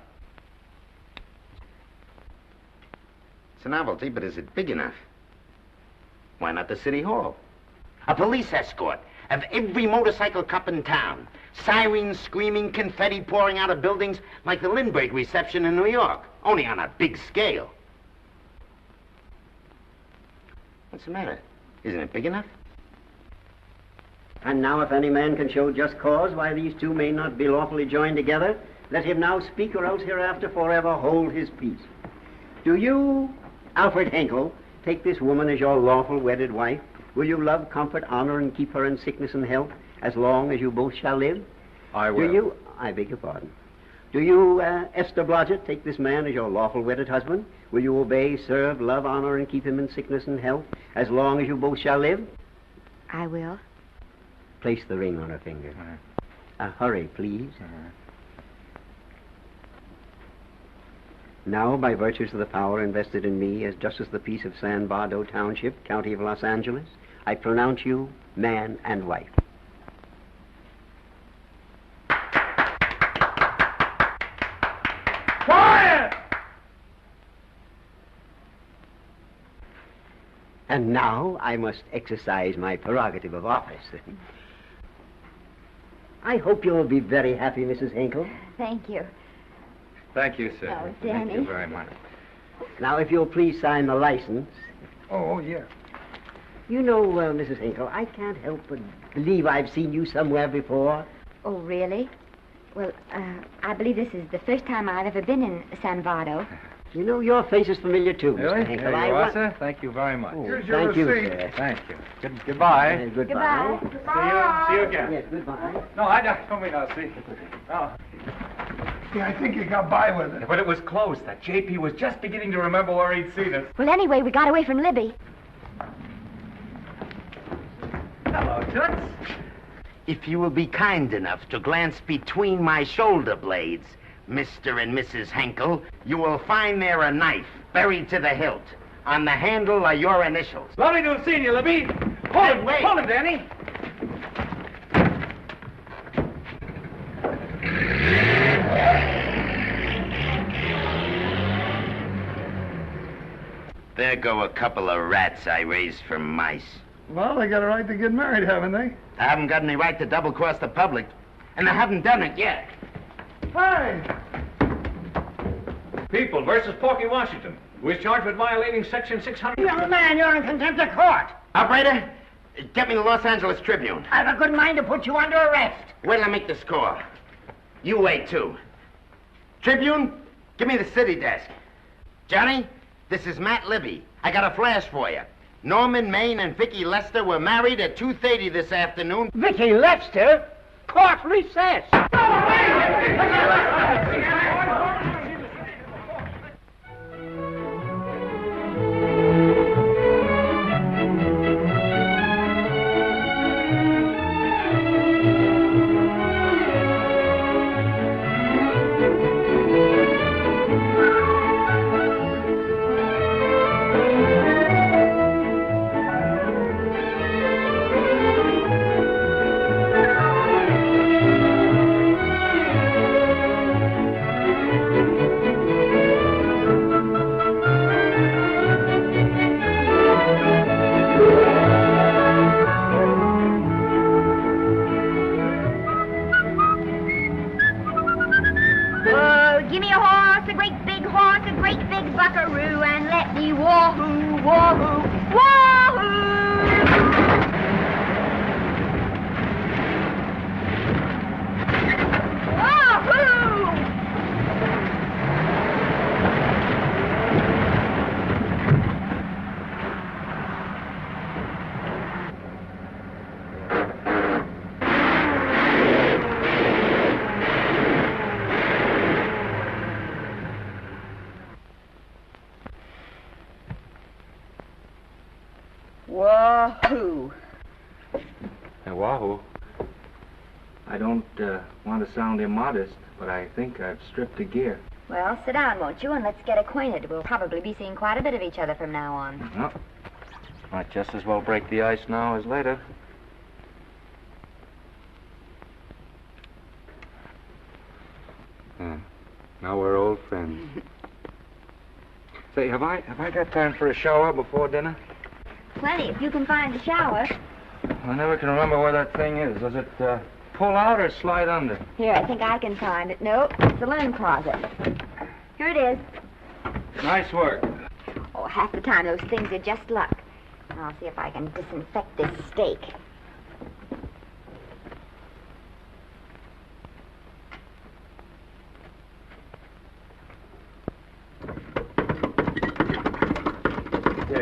It's a novelty, but is it big enough? Why not the city hall? A police escort of every motorcycle cop in town. Sirens screaming, confetti pouring out of buildings like the Lindbergh reception in New York, only on a big scale. What's the matter? Isn't it big enough? And now if any man can show just cause why these two may not be lawfully joined together, let him now speak or else hereafter forever hold his peace. Do you, Alfred Henkel, take this woman as your lawful wedded wife? Will you love, comfort, honor, and keep her in sickness and health as long as you both shall live? I will. Do you, I beg your pardon. Do you, Esther Blodgett, take this man as your lawful wedded husband? Will you obey, serve, love, honor, and keep him in sickness and health as long as you both shall live? I will. Place the ring on her finger. Hurry, please. Now, by virtues of the power invested in me as Justice of the Peace of San Bardo Township, County of Los Angeles, I pronounce you man and wife. Quiet! And now I must exercise my prerogative of office. I hope you'll be very happy, Mrs. Hinkle. Thank you. Thank you, sir. Oh, Thank Danny. you very much. Now, if you'll please sign the license. Oh, yeah. You know, Mrs. Hinkle, I can't help but believe I've seen you somewhere before. Oh, really? Well, I believe this is the first time I've ever been in San Vado. You know, your face is familiar, too, Really? Mr. Hinkle. There I you are, want- sir. Thank you very much. Here's your Thank you, receipt. Sir. Thank you. Goodbye. Goodbye. See you again. Yes, goodbye. No, I don't mean I'll see. Oh. Yeah, I think you got by with it. But it was close. That JP was just beginning to remember where he'd seen us. Well, anyway, we got away from Libby. Hello, Toots. If you will be kind enough to glance between my shoulder blades, Mr. and Mrs. Henkel, you will find there a knife buried to the hilt. On the handle are your initials. Lovely to have seen you, Libby. Hold him, wait. Hold him, Danny. There go a couple of rats I raised from mice. Well, they got a right to get married, haven't they? I haven't got any right to double-cross the public, and I haven't done it yet. Hey! People versus Porky Washington, who is charged with violating Section 600. Young man, you're in contempt of court. Operator, get me the Los Angeles Tribune. I've a good mind to put you under arrest. Wait till I make the score. You wait, too. Tribune, give me the city desk. Johnny, this is Matt Libby. I got a flash for you. Norman Maine and Vicki Lester were married at 2:30 this afternoon. Vicki Lester? Court recess. Wahoo! Hey, wahoo. I don't want to sound immodest, but I think I've stripped a gear. Well, sit down, won't you, and let's get acquainted. We'll probably be seeing quite a bit of each other from now on. Well, might just as well break the ice now as later. Now we're old friends. Say, have I got time for a shower before dinner? Plenty, if you can find a shower. I never can remember where that thing is. Does it pull out or slide under? Here, I think I can find it. No, it's the linen closet. Here it is. Nice work. Oh, half the time those things are just luck. I'll see if I can disinfect this steak.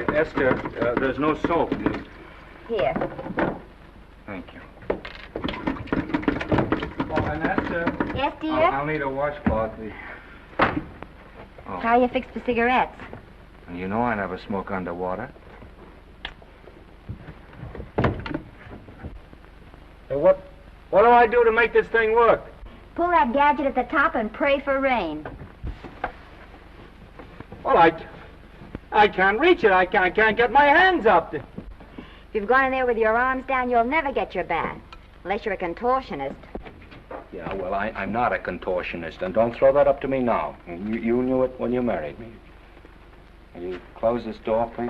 Esther, there's no soap. Here. Thank you. Oh, and Esther. Yes, dear? I'll need a washcloth. How are you fixed for cigarettes? You know I never smoke underwater. Hey, what do I do to make this thing work? Pull that gadget at the top and pray for rain. Well, I can't reach it. I can't get my hands up. If you've gone in there with your arms down, you'll never get your bath. Unless you're a contortionist. Yeah, well, I'm not a contortionist, and don't throw that up to me now. You knew it when you married me. Will you close this door, please?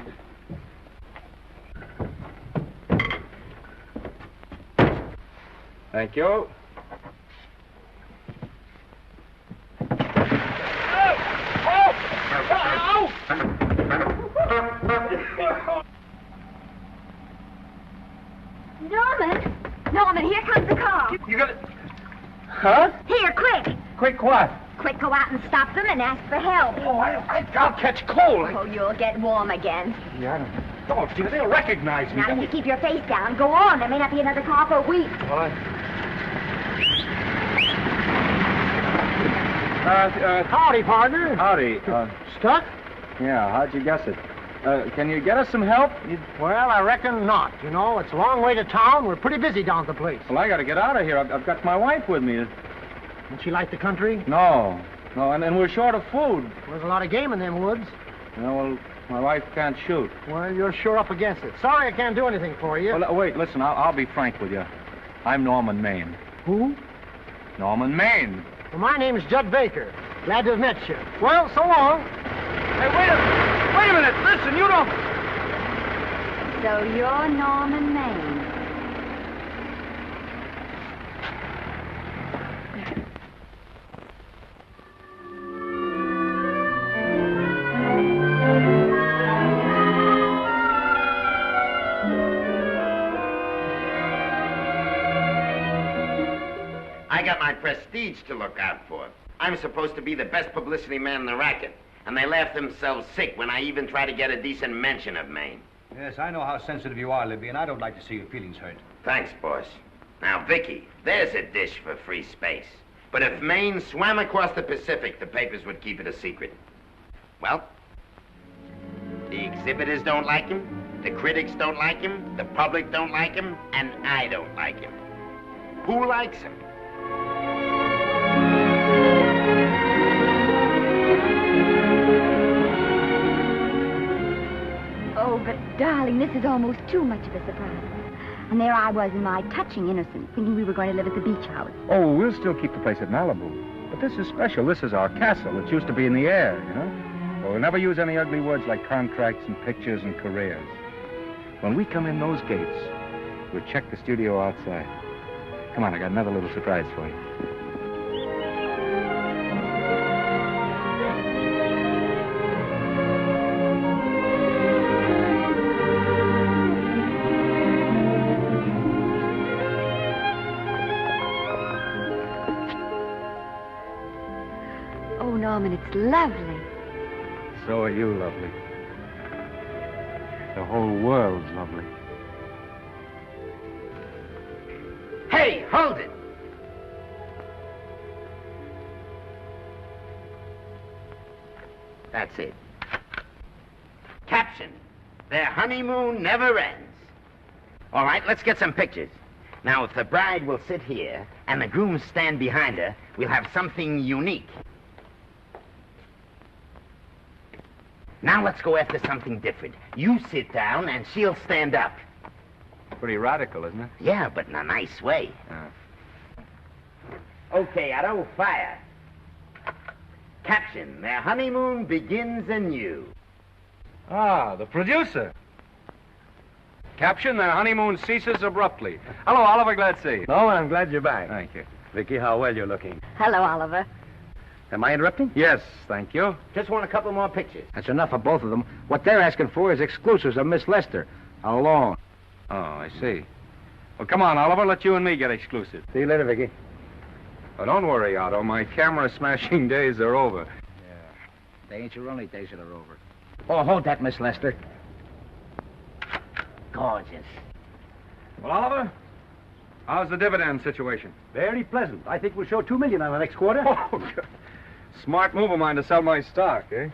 Thank you. Norman, here comes the car. You got it? Huh? Here, quick. Quick what? Quick, go out and stop them and ask for help. Oh, I'll catch cold. Oh, you'll get warm again. Yeah, I don't. Oh, dear, they'll recognize me. Now, you keep your face down. Go on. There may not be another car for a week. Well, Howdy, partner. Howdy. Stuck? Yeah, how'd you guess it? Can you get us some help? Well, I reckon not. You know, it's a long way to town. We're pretty busy down at the place. Well, I got to get out of here. I've got my wife with me. Does she like the country? No, and we're short of food. There's a lot of game in them woods. You know, well, my wife can't shoot. Well, you're sure up against it. Sorry I can't do anything for you. Well, wait, listen, I'll be frank with you. I'm Norman Maine. Who? Norman Maine. Well, my name's Judd Baker. Glad to have met you. Well, so long. Hey, wait a minute. Listen, you don't... So you're Norman Maine. I got my prestige to look out for. I'm supposed to be the best publicity man in the racket, and they laugh themselves sick when I even try to get a decent mention of Maine. Yes, I know how sensitive you are, Libby, and I don't like to see your feelings hurt. Thanks, boss. Now, Vicki, there's a dish for free space. But if Maine swam across the Pacific, the papers would keep it a secret. Well, the exhibitors don't like him, the critics don't like him, the public don't like him, and I don't like him. Who likes him? Oh, but darling, this is almost too much of a surprise. And there I was in my touching innocence, thinking we were going to live at the beach house. Oh, we'll still keep the place at Malibu. But this is special. This is our castle. It used to be in the air, you know? Well, we'll never use any ugly words like contracts and pictures and careers. When we come in those gates, we'll check the studio outside. Come on, I got another little surprise for you. Oh, Norman, it's lovely. So are you lovely. The whole world's lovely. Hey, hold it! That's it. Caption: Their honeymoon never ends. All right, let's get some pictures. Now, if the bride will sit here and the groom stand behind her, we'll have something unique. Now let's go after something different. You sit down and she'll stand up. Pretty radical, isn't it? Yeah, but in a nice way. Okay, Otto, fire. Caption, their honeymoon begins anew. Ah, the producer. Caption, their honeymoon ceases abruptly. Hello, Oliver, glad to see you. Norman, I'm glad you're back. Thank you. Vicki, how well you're looking. Hello, Oliver. Am I interrupting? Yes, thank you. Just want a couple more pictures. That's enough of both of them. What they're asking for is exclusives of Miss Lester. Alone. Oh, I see. Well, come on, Oliver, let you and me get exclusive. See you later, Vicki. Oh, don't worry, Otto. My camera smashing days are over. Yeah. They ain't your only days that are over. Oh, hold that, Miss Lester. Gorgeous. Well, Oliver, how's the dividend situation? Very pleasant. I think we'll show $2 million on the next quarter. Oh, smart move of mine to sell my stock, eh?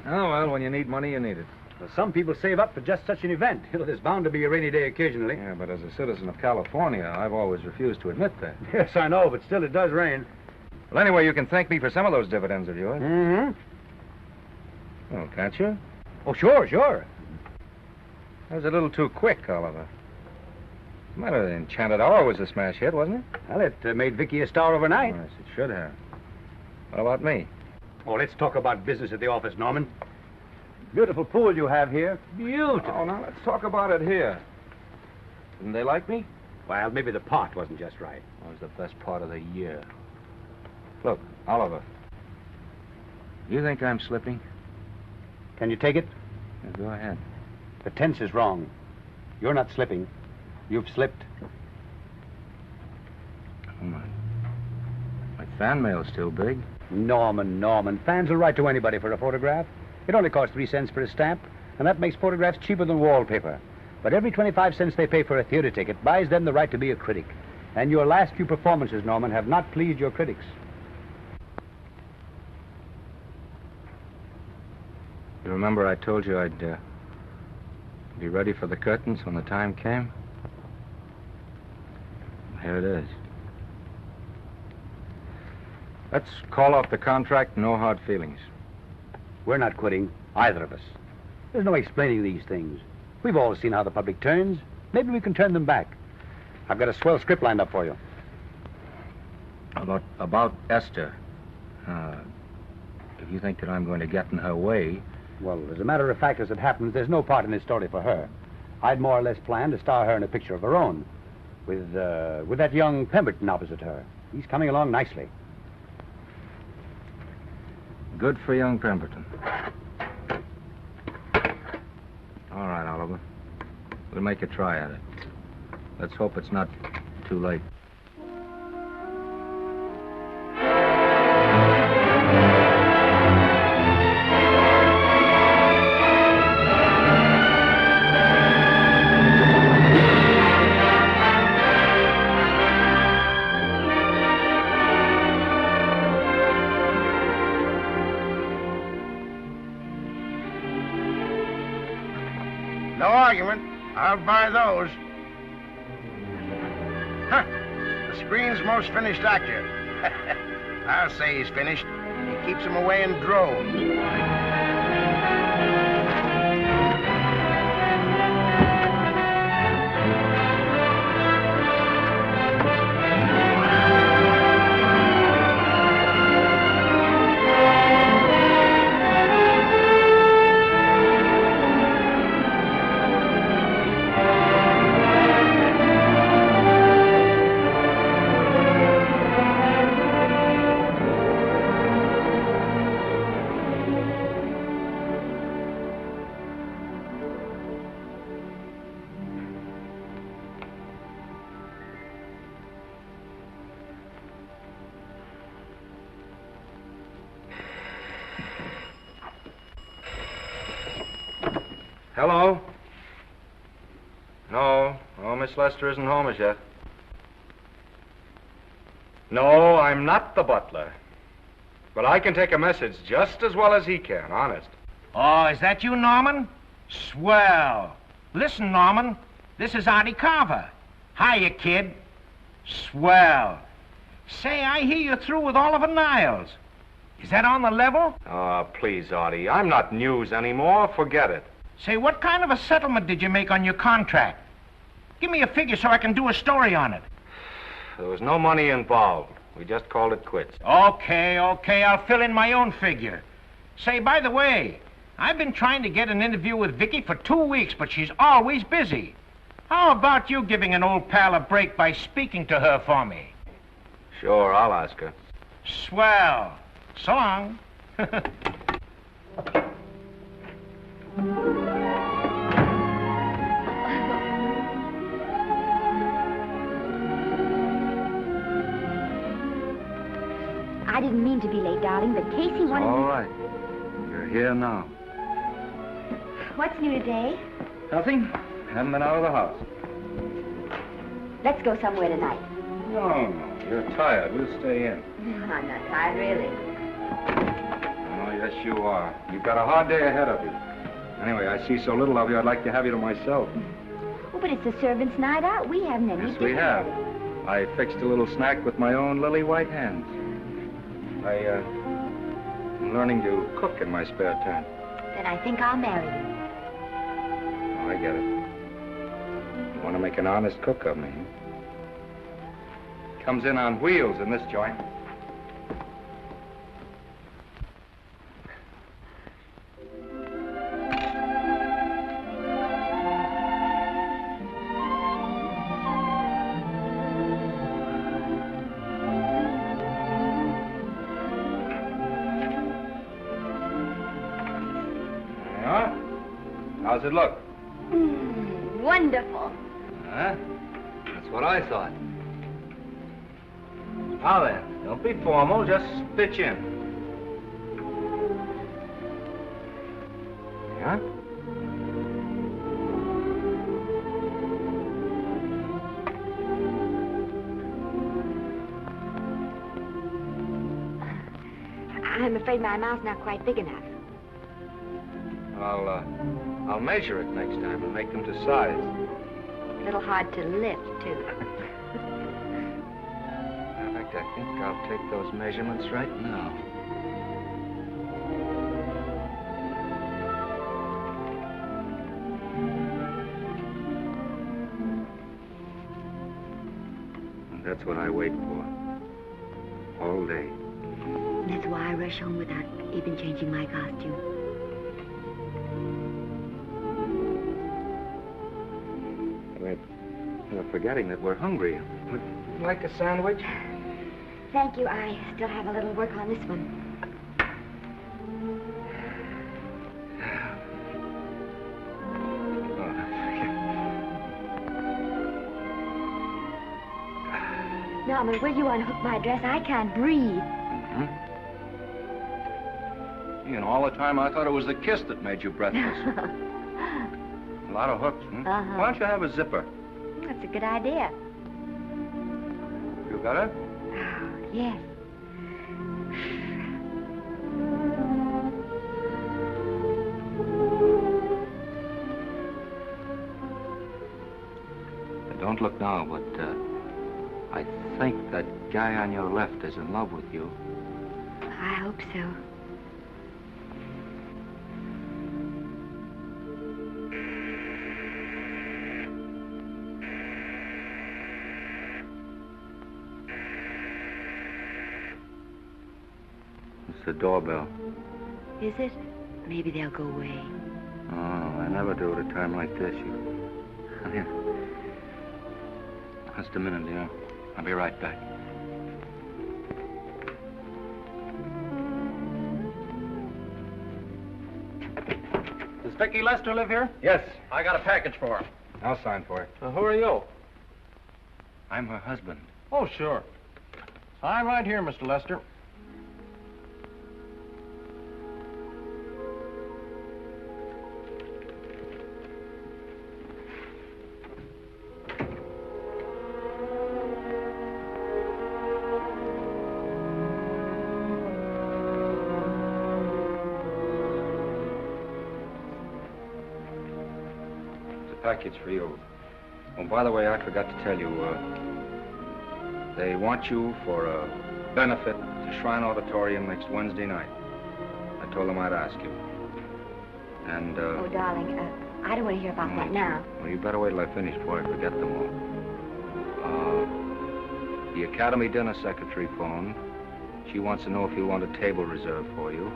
Oh, well, when you need money, you need it. Well, some people save up for just such an event. You know, there's bound to be a rainy day occasionally. Yeah, but as a citizen of California, I've always refused to admit that. Yes, I know, but still it does rain. Well, anyway, you can thank me for some of those dividends of yours. Mm-hmm. Oh, can't you? Oh, sure. That was a little too quick, Oliver. Might have Enchanted Hour was a smash hit, wasn't it? Well, it made Vicki a star overnight. Yes, it should have. What about me? Oh, let's talk about business at the office, Norman. Beautiful pool you have here. Beautiful. Oh, now let's talk about it here. Didn't they like me? Well, maybe the part wasn't just right. That was the best part of the year. Look, Oliver. Do you think I'm slipping? Can you take it? Yeah, go ahead. The tense is wrong. You're not slipping. You've slipped. Oh, my fan mail's still big. Norman. Fans will write to anybody for a photograph. It only costs 3 cents for a stamp, and that makes photographs cheaper than wallpaper. But every 25 cents they pay for a theater ticket buys them the right to be a critic. And your last few performances, Norman, have not pleased your critics. You remember I told you I'd be ready for the curtains when the time came? Here it is. Let's call off the contract, no hard feelings. We're not quitting, either of us. There's no explaining these things. We've all seen how the public turns. Maybe we can turn them back. I've got a swell script lined up for you. About Esther. If you think that I'm going to get in her way... Well, as a matter of fact, as it happens, there's no part in this story for her. I'd more or less planned to star her in a picture of her own, with that young Pemberton opposite her. He's coming along nicely. Good for young Pemberton. All right, Oliver. We'll make a try at it. Let's hope it's not too late. No argument. I'll buy those. Huh. The screen's most finished actor. I'll say he's finished. He keeps them away in droves. Hello? No, Miss Lester isn't home as yet. No, I'm not the butler. But I can take a message just as well as he can, honest. Oh, is that you, Norman? Swell. Listen, Norman, This is Artie Carver. Hiya, kid. Swell. Say, I hear you're through with Oliver Niles. Is that on the level? Oh, please, Artie. I'm not news anymore. Forget it. Say, what kind of a settlement did you make on your contract? Give me a figure so I can do a story on it. There was no money involved. We just called it quits. Okay, I'll fill in my own figure. Say, by the way, I've been trying to get an interview with Vicki for 2 weeks, but she's always busy. How about you giving an old pal a break by speaking to her for me? Sure, I'll ask her. Swell. So long. I didn't mean to be late, darling, but Casey wanted All right. You're here now. What's new today? Nothing. Haven't been out of the house. Let's go somewhere tonight. No. You're tired. We'll stay in. I'm not tired, really. Oh, yes, you are. You've got a hard day ahead of you. Anyway, I see so little of you, I'd like to have you to myself. Oh, but it's the servants' night out. We haven't any Yes, we have. I fixed a little snack with my own lily white hands. I'm learning to cook in my spare time. Then I think I'll marry you. Oh, I get it. You want to make an honest cook of me, huh? Comes in on wheels in this joint. Yeah? How's it look? Wonderful. Huh? That's what I thought. Now then, don't be formal, just pitch in. Yeah? I'm afraid my mouth's not quite big enough. I'll measure it next time and make them to size. A little hard to lift, too. In fact, I think I'll take those measurements right now. And that's what I wait for. All day. That's why I rush home without even changing my costume. We're forgetting that we're hungry. Would you like a sandwich? Thank you. I still have a little work on this one. Norman, will you unhook my dress? I can't breathe. You know, all the time I thought it was the kiss that made you breathless. A lot of hooks, huh? Uh-huh. Why don't you have a zipper? That's a good idea. You got it? Yes. Don't look now, but I think that guy on your left is in love with you. I hope so. It's the doorbell. Is it? Maybe they'll go away. Oh, I never do at a time like this. Here. Just a minute, dear. I'll be right back. Does Vicki Lester live here? Yes. I got a package for her. I'll sign for it. Who are you? I'm her husband. Oh, sure. Sign right here, Mr. Lester. Package for you. Oh, by the way, I forgot to tell you, they want you for a benefit to Shrine Auditorium next Wednesday night. I told them I'd ask you. And, Oh, darling, I don't want to hear about that now. Well, you better wait till I finish before I forget them all. The Academy dinner secretary phoned. She wants to know if you want a table reserved for you.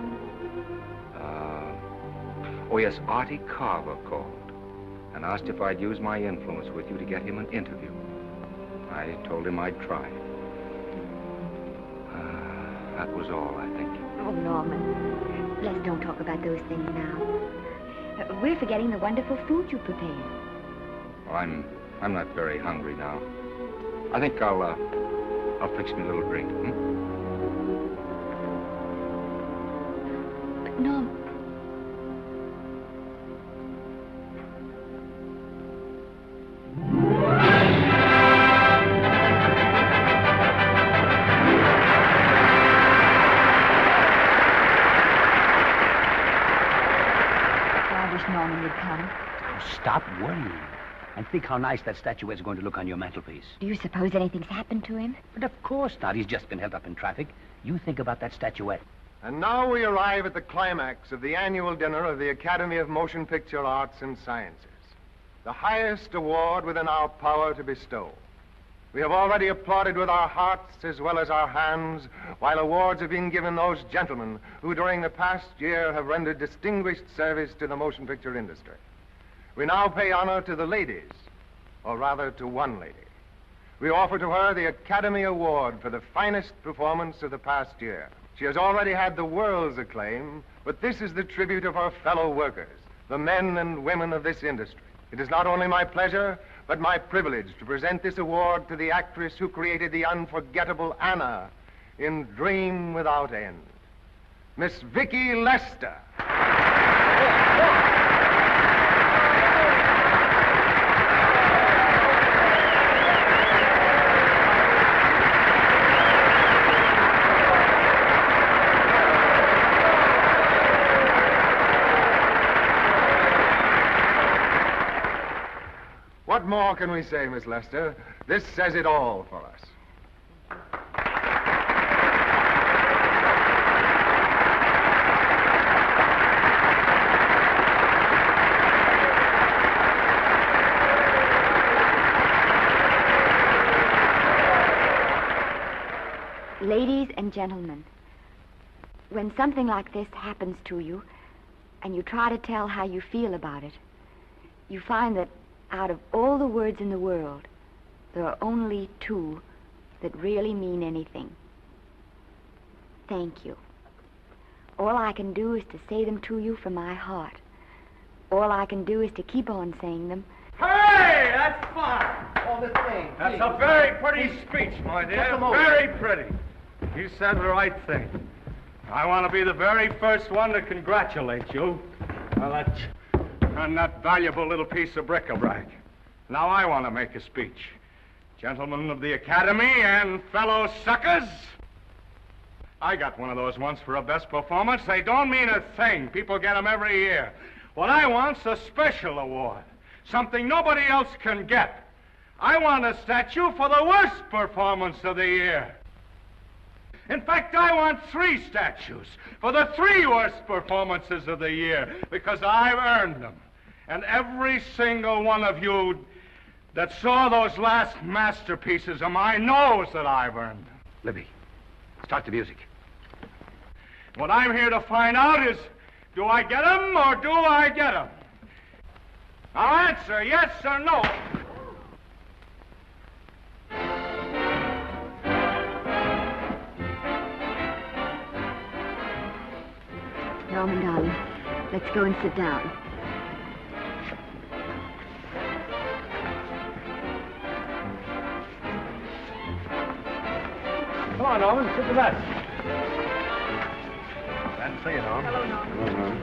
Oh, yes, Artie Carver called and asked if I'd use my influence with you to get him an interview. I told him I'd try. That was all, I think. Oh, Norman, let's don't talk about those things now. We're forgetting the wonderful food you prepared. Well, I'm not very hungry now. I think I'll fix me a little drink, But, Norm... Norman would come. Oh, stop worrying. And think how nice that statuette's going to look on your mantelpiece. Do you suppose anything's happened to him? But of course not. He's just been held up in traffic. You think about that statuette. And now we arrive at the climax of the annual dinner of the Academy of Motion Picture Arts and Sciences, the highest award within our power to bestow. We have already applauded with our hearts as well as our hands, while awards have been given those gentlemen who during the past year have rendered distinguished service to the motion picture industry. We now pay honor to the ladies, or rather to one lady. We offer to her the Academy Award for the finest performance of the past year. She has already had the world's acclaim, but this is the tribute of her fellow workers, the men and women of this industry. It is not only my pleasure, but my privilege to present this award to the actress who created the unforgettable Anna in Dream Without End, Miss Vicki Lester. What more can we say, Miss Lester? This says it all for us. Ladies and gentlemen, when something like this happens to you, and you try to tell how you feel about it, you find that out of all the words in the world, there are only two that really mean anything. Thank you. All I can do is to say them to you from my heart. All I can do is to keep on saying them. Hey, that's fine. Oh, this thing. That's a very pretty speech, my dear. Very pretty. You said the right thing. I want to be the very first one to congratulate you on that valuable little piece of bric-a-brac. Now I want to make a speech. Gentlemen of the Academy and fellow suckers, I got one of those once for a best performance. They don't mean a thing. People get them every year. What I want's a special award, something nobody else can get. I want a statue for the worst performance of the year. In fact, I want 3 statues for the 3 worst performances of the year, because I've earned them. And every single one of you that saw those last masterpieces of mine knows that I've earned them. Libby, start the music. What I'm here to find out is, do I get them or do I get them? Now answer yes or no. Norman, darling, let's go and sit down. Come on, Norman, sit to that. Glad to see you, Norman. Hello, Norman. Hello, Norman.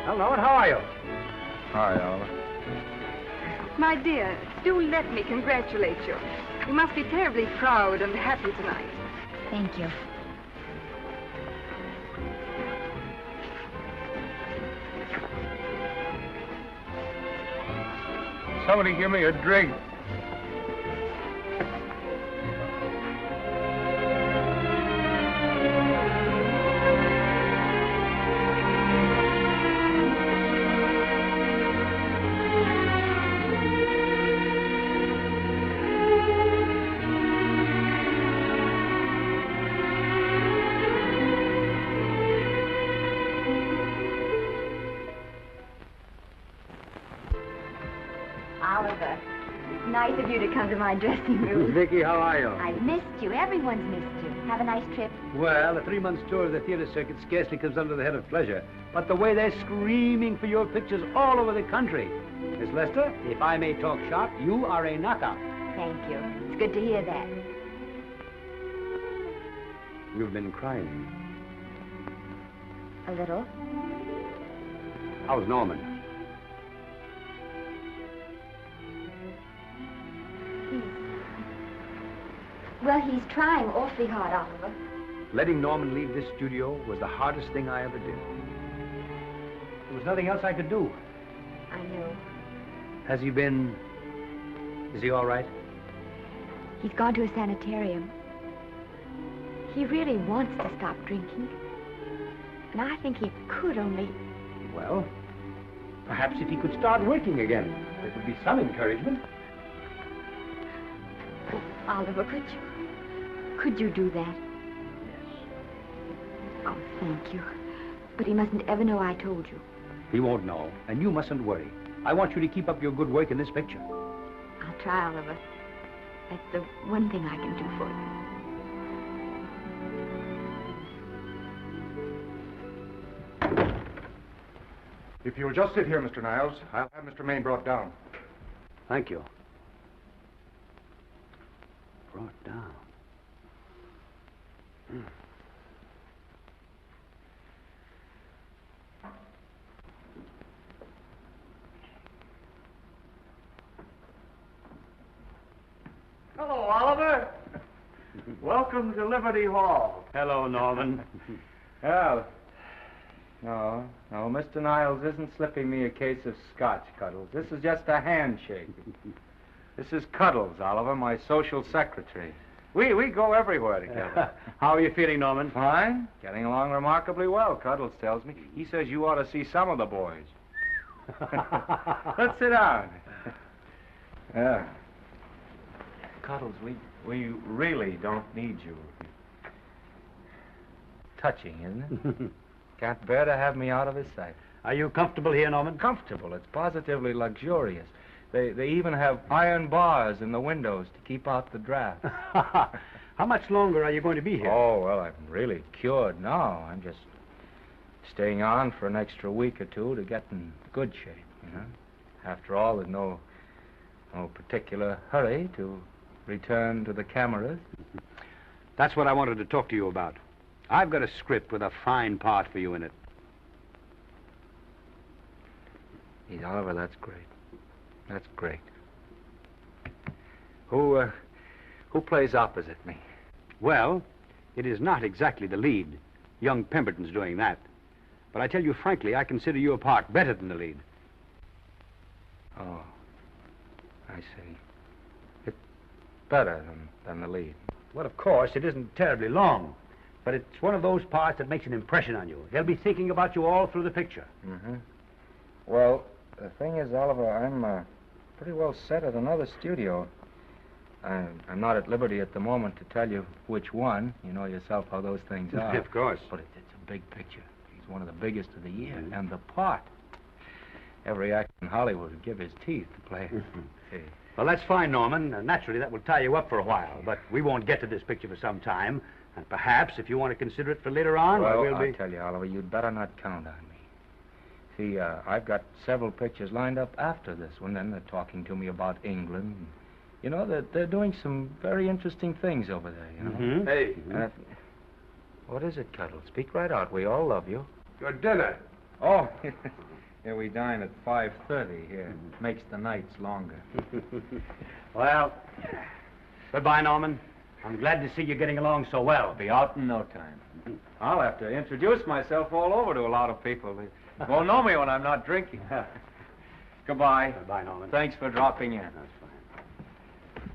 Well, Norman, how are you? Hi, Oliver. My dear, do let me congratulate you. You must be terribly proud and happy tonight. Thank you. Somebody give me a drink. Oliver, it's nice of you to come to my dressing room. Vicki, how are you? I've missed you. Everyone's missed you. Have a nice trip. Well, a 3-month tour of the theater circuit scarcely comes under the head of pleasure. But the way they're screaming for your pictures all over the country. Miss Lester, if I may talk shop, you are a knockout. Thank you. It's good to hear that. You've been crying. A little. How's Norman? Well, he's trying awfully hard, Oliver. Letting Norman leave this studio was the hardest thing I ever did. There was nothing else I could do. I know. Has he been... Is he all right? He's gone to a sanitarium. He really wants to stop drinking. And I think he could only... Well, perhaps if he could start working again, there would be some encouragement. Oliver, could you do that? Yes. Oh, thank you. But he mustn't ever know I told you. He won't know, and you mustn't worry. I want you to keep up your good work in this picture. I'll try, Oliver. That's the one thing I can do for you. If you'll just sit here, Mr. Niles, I'll have Mr. Maine brought down. Thank you. Brought down. Hello, Oliver. Welcome to Liberty Hall. Hello, Norman. Well, no, Mr. Niles isn't slipping me a case of scotch, Cuddles. This is just a handshake. This is Cuddles, Oliver, my social secretary. We go everywhere together. How are you feeling, Norman? Fine. Getting along remarkably well, Cuddles tells me. He says you ought to see some of the boys. Let's sit down. Yeah. Cuddles, we really don't need you. Touching, isn't it? Can't bear to have me out of his sight. Are you comfortable here, Norman? Comfortable. It's positively luxurious. They even have iron bars in the windows to keep out the draft. How much longer are you going to be here? Oh, well, I'm really cured now. I'm just staying on for an extra week or two to get in good shape, you know. After all, there's no particular hurry to return to the cameras. That's what I wanted to talk to you about. I've got a script with a fine part for you in it. Gee, Oliver, that's great. That's great. Who plays opposite me? Well, it is not exactly the lead. Young Pemberton's doing that. But I tell you frankly, I consider your part better than the lead. Oh, I see. It's better than the lead. Well, of course, it isn't terribly long. But it's one of those parts that makes an impression on you. They'll be thinking about you all through the picture. Mm-hmm. Well, the thing is, Oliver, I'm pretty well set at another studio. I'm not at liberty at the moment to tell you which one. You know yourself how those things are. Of course. But it's a big picture. He's one of the biggest of the year. Mm-hmm. And the part. Every actor in Hollywood would give his teeth to play. See. Well, that's fine, Norman. Naturally, that will tie you up for a while. But we won't get to this picture for some time. And perhaps, if you want to consider it for later on, well, we'll be... I'll tell you, Oliver, you'd better not count on me. See, I've got several pictures lined up after this one, and they're talking to me about England. You know, they're doing some very interesting things over there, you know. Mm-hmm. Hey. What is it, Cuddle? Speak right out. We all love you. Your dinner. Oh, yeah, we dine at 5:30 here. Makes the nights longer. Well, goodbye, Norman. I'm glad to see you getting along so well. Be out in no time. I'll have to introduce myself all over to a lot of people. They won't know me when I'm not drinking. Goodbye. Bye, Norman. Thanks for dropping in. That's fine.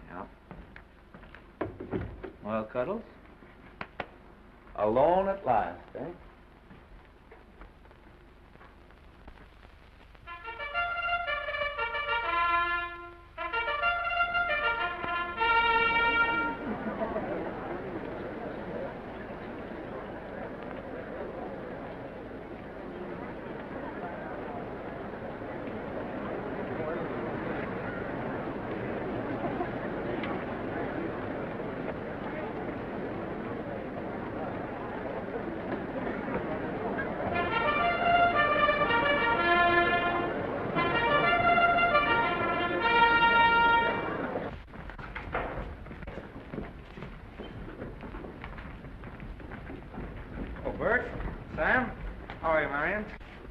Yeah. Well, Cuddles? Alone at last, eh? Bert? Sam? How are you, Marion?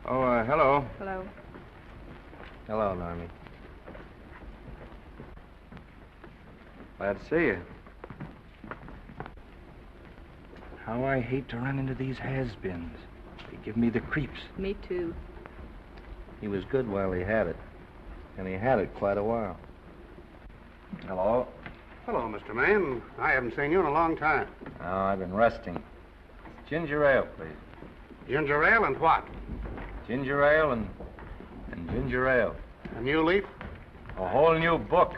Oh, hello. Hello. Hello, Normie. Glad to see you. How I hate to run into these has-beens. They give me the creeps. Me too. He was good while he had it. And he had it quite a while. Hello? Hello, Mr. Maine. I haven't seen you in a long time. Oh, I've been resting. Ginger ale, please. Ginger ale and what? Ginger ale and ginger ale. A new leaf? A whole new book.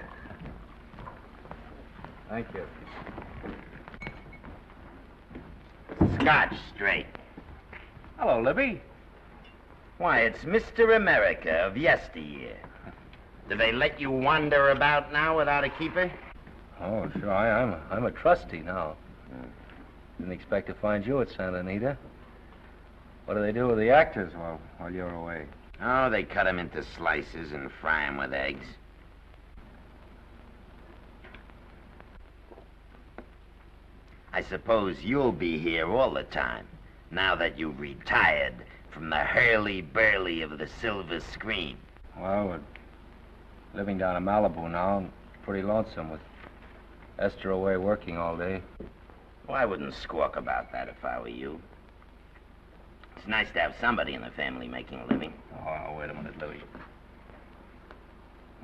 Thank you. Scotch straight. Hello, Libby. Why, it's Mr. America of yesteryear. Do they let you wander about now without a keeper? Oh, sure. I'm a trustee now. Didn't expect to find you at Santa Anita. What do they do with the actors while you're away? Oh, they cut them into slices and fry them with eggs. I suppose you'll be here all the time, now that you've retired from the hurly-burly of the silver screen. Well, we're living down in Malibu now. Pretty lonesome with Esther away working all day. Well, I wouldn't squawk about that if I were you. It's nice to have somebody in the family making a living. Oh, wait a minute, Louis.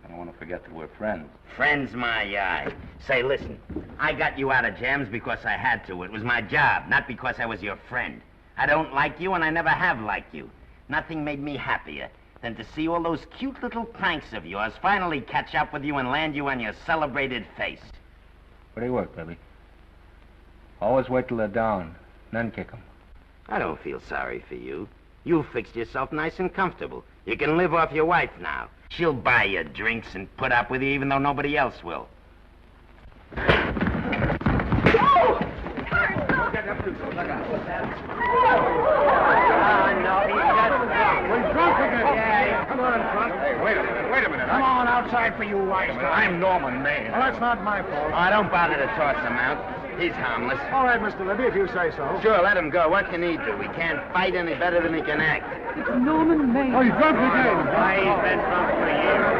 I don't want to forget that we're friends. Friends, my eye. Say, listen, I got you out of jams because I had to. It was my job, not because I was your friend. I don't like you, and I never have liked you. Nothing made me happier than to see all those cute little pranks of yours finally catch up with you and land you on your celebrated face. Where do you work, baby? Always wait till they're down, then kick 'em. I don't feel sorry for you. You fixed yourself nice and comfortable. You can live off your wife now. She'll buy you drinks and put up with you even though nobody else will. We're drunk again. Yeah, come on, Front. Hey, wait a minute. Come on outside for you wise guys. I'm Norman Maine. Well, that's not my fault. Oh, don't bother to toss him out. He's harmless. All right, Mr. Libby, if you say so. Sure, let him go. What can he do? He can't fight any better than he can act. It's Norman Maine. Oh, he's drunk again. Why, he's been drunk for years.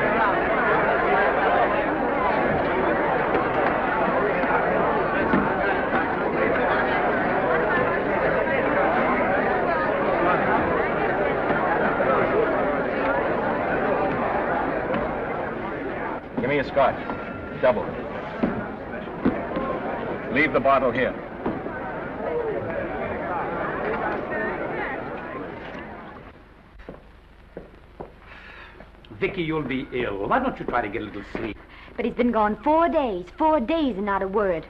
Give me a scotch. Double. Leave the bottle here. Vicki, you'll be ill. Why don't you try to get a little sleep? But he's been gone 4 days. 4 days and not a word.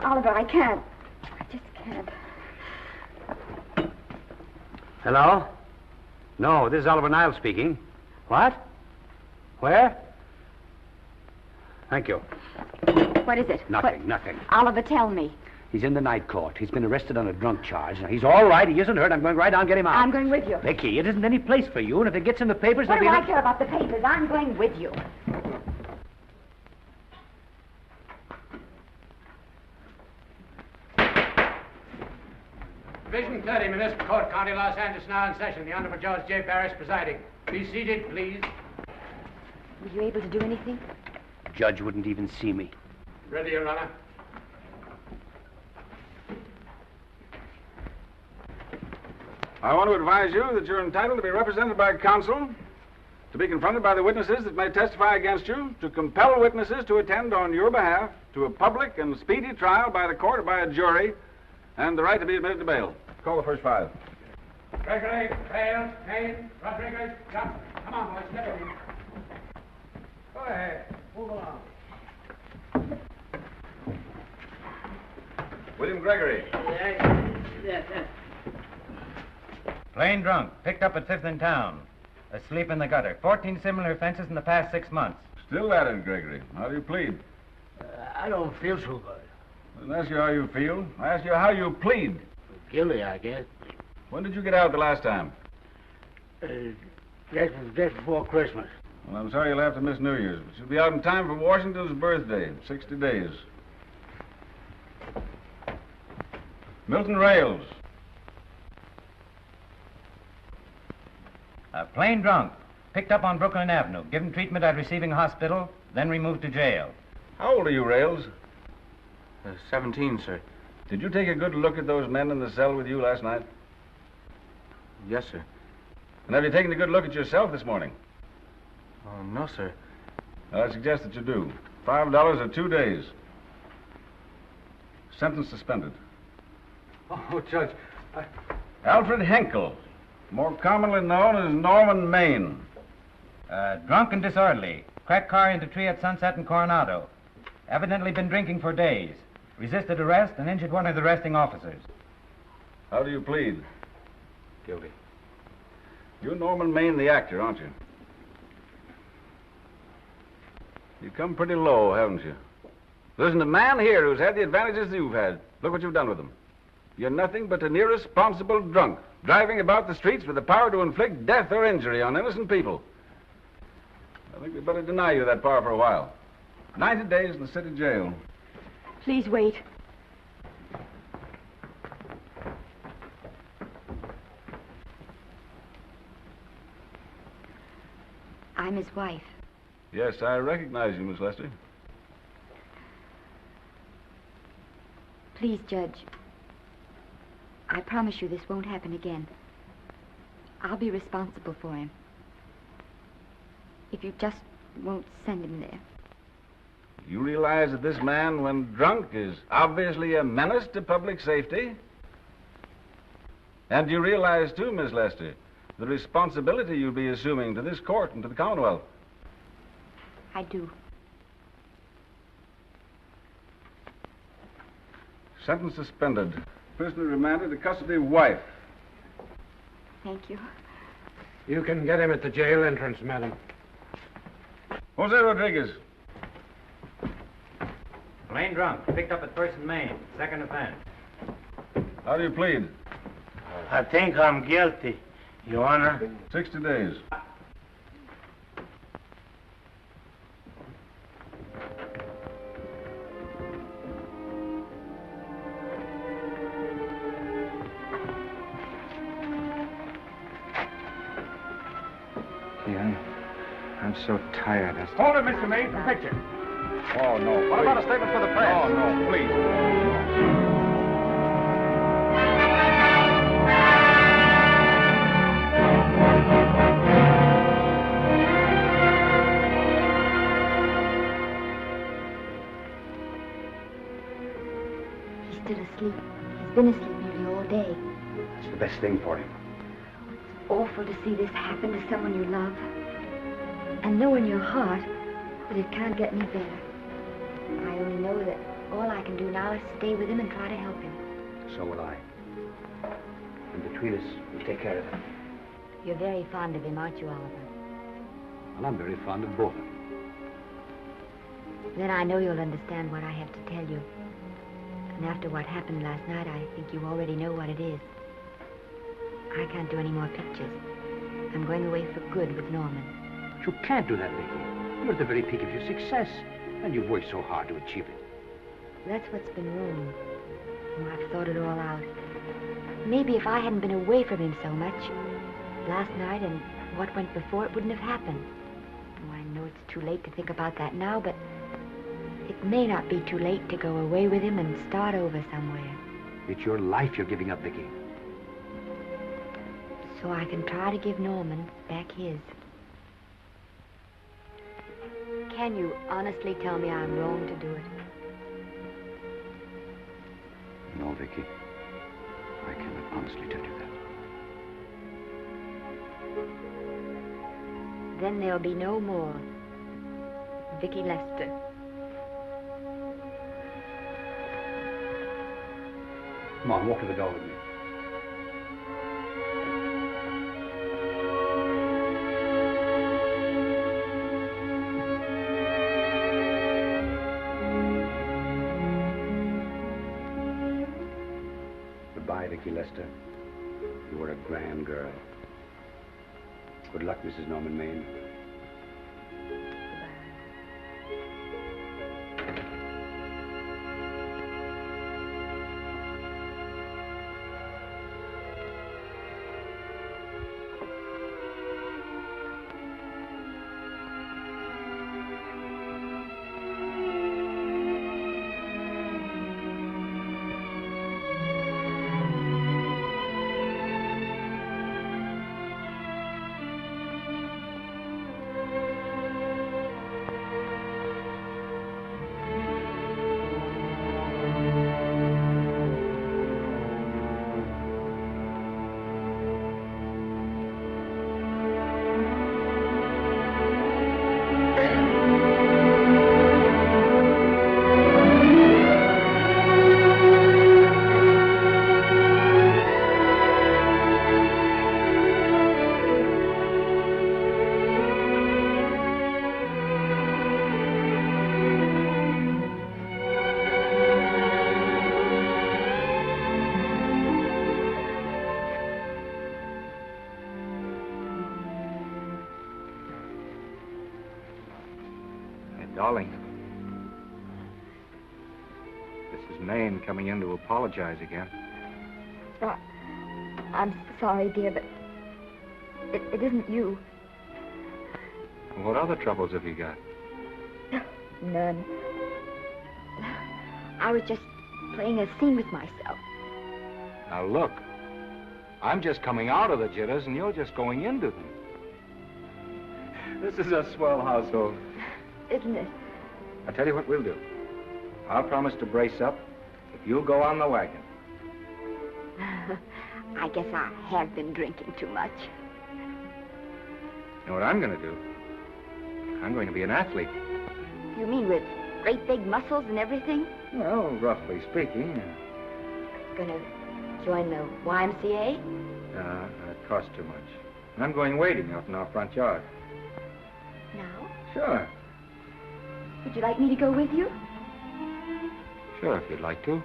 Oliver, I can't. I just can't. Hello? No, this is Oliver Niles speaking. What? Where? Thank you. What is it? Nothing, nothing. Oliver, tell me. He's in the night court. He's been arrested on a drunk charge. Now, he's all right. He isn't hurt. I'm going right down and get him out. I'm going with you. Vicky, it isn't any place for you, and if it gets in the papers, What do there'll I be... care about the papers? I'm going with you. Division 30, Municipal Court, County, Los Angeles, now in session. The Honorable Judge J. Barris presiding. Be seated, please. Were you able to do anything? Judge wouldn't even see me. Ready, Your Honor. I want to advise you that you're entitled to be represented by counsel, to be confronted by the witnesses that may testify against you, to compel witnesses to attend on your behalf to a public and speedy trial by the court or by a jury, and the right to be admitted to bail. Call the first 5. Gregory, Bales, Maine, Rodriguez, Johnson. Come on, boys, step in. Go ahead. Move along. William Gregory. Plain drunk, picked up at 5th in town. Asleep in the gutter. 14 similar offenses in the past 6 months. Still at it, Gregory. How do you plead? I don't feel so good. I didn't ask you how you feel. I asked you how you plead. Guilty, I guess. When did you get out the last time? Just before Christmas. Well, I'm sorry you'll have to miss New Year's, but you'll be out in time for Washington's birthday, 60 days. Milton Rails. Plain drunk, picked up on Brooklyn Avenue, given treatment at receiving hospital, then removed to jail. How old are you, Rails? 17, sir. Did you take a good look at those men in the cell with you last night? Yes, sir. And have you taken a good look at yourself this morning? Oh, no, sir. I suggest that you do. $5 or 2 days. Sentence suspended. Oh, Judge, Alfred Henkel, more commonly known as Norman Maine. Drunk and disorderly. Cracked car into tree at Sunset and Coronado. Evidently been drinking for days. Resisted arrest and injured one of the arresting officers. How do you plead? Guilty. You're Norman Maine, the actor, aren't you? You've come pretty low, haven't you? There isn't a man here who's had the advantages you've had. Look what you've done with them. You're nothing but an irresponsible drunk, driving about the streets with the power to inflict death or injury on innocent people. I think we'd better deny you that power for a while. 90 days in the city jail. Please wait. I'm his wife. Yes, I recognize you, Miss Lester. Please, Judge. I promise you this won't happen again. I'll be responsible for him. If you just won't send him there. You realize that this man, when drunk, is obviously a menace to public safety? And you realize, too, Miss Lester, the responsibility you'll be assuming to this court and to the Commonwealth. I do. Sentence suspended. Prisoner remanded to custody of wife. Thank you. You can get him at the jail entrance, madam. Jose Rodriguez. Plain drunk, picked up at 1st in Maine. 2nd offense. How do you plead? I think I'm guilty, Your Honor. 60 days. I'm so tired. Hold it, Mr. Maine, for picture. Oh, no. What about a statement for the press? Oh, no, please. He's still asleep. He's been asleep nearly all day. It's the best thing for him. It's awful to see this happen to someone you love. And know in your heart that it can't get any better. I only know that all I can do now is stay with him and try to help him. So will I. And between us, we'll take care of him. You're very fond of him, aren't you, Oliver? And I'm very fond of both of them. Then I know you'll understand what I have to tell you. And after what happened last night, I think you already know what it is. I can't do any more pictures. I'm going away for good with Norman. But you can't do that, Vicki. You're at the very peak of your success. And you've worked so hard to achieve it. That's what's been wrong. Oh, I've thought it all out. Maybe if I hadn't been away from him so much, last night and what went before, it wouldn't have happened. Oh, I know it's too late to think about that now, but it may not be too late to go away with him and start over somewhere. It's your life you're giving up, Vicki. so I can try to give Norman back his. Can you honestly tell me I'm wrong to do it? No, Vicki. I cannot honestly tell you that. Then there'll be no more Vicki Lester. Come on, walk to the door with me. Goodbye, Vicki Lester. You were a grand girl. Good luck, Mrs. Norman Maine. Darling, this is Maine coming in to apologize again. I'm sorry, dear, but it isn't you. What other troubles have you got? None. I was just playing a scene with myself. Now look, I'm just coming out of the jitters and you're just going into them. This is a swell household. Isn't it? I'll tell you what we'll do. I'll promise to brace up if you'll go on the wagon. I guess I have been drinking too much. You know what I'm going to do? I'm going to be an athlete. You mean with great big muscles and everything? Well, roughly speaking. Gonna join the YMCA? It costs too much. I'm going wading out in our front yard. Now? Sure. Would you like me to go with you? Sure, if you'd like to.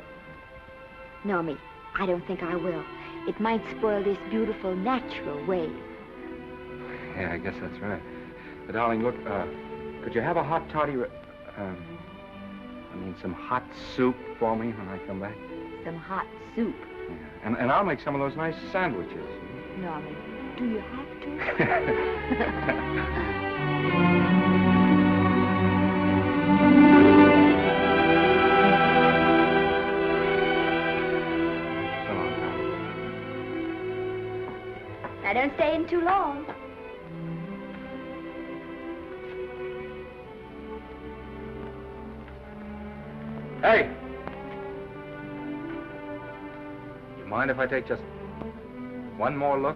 No, me. I don't think I will. It might spoil this beautiful, natural wave. Yeah, I guess that's right. But, darling, look, could you have a hot toddy... some hot soup for me when I come back? Some hot soup? Yeah. And I'll make some of those nice sandwiches. Norman, do you have to? Now, don't stay in too long. Hey! You mind if I take just one more look?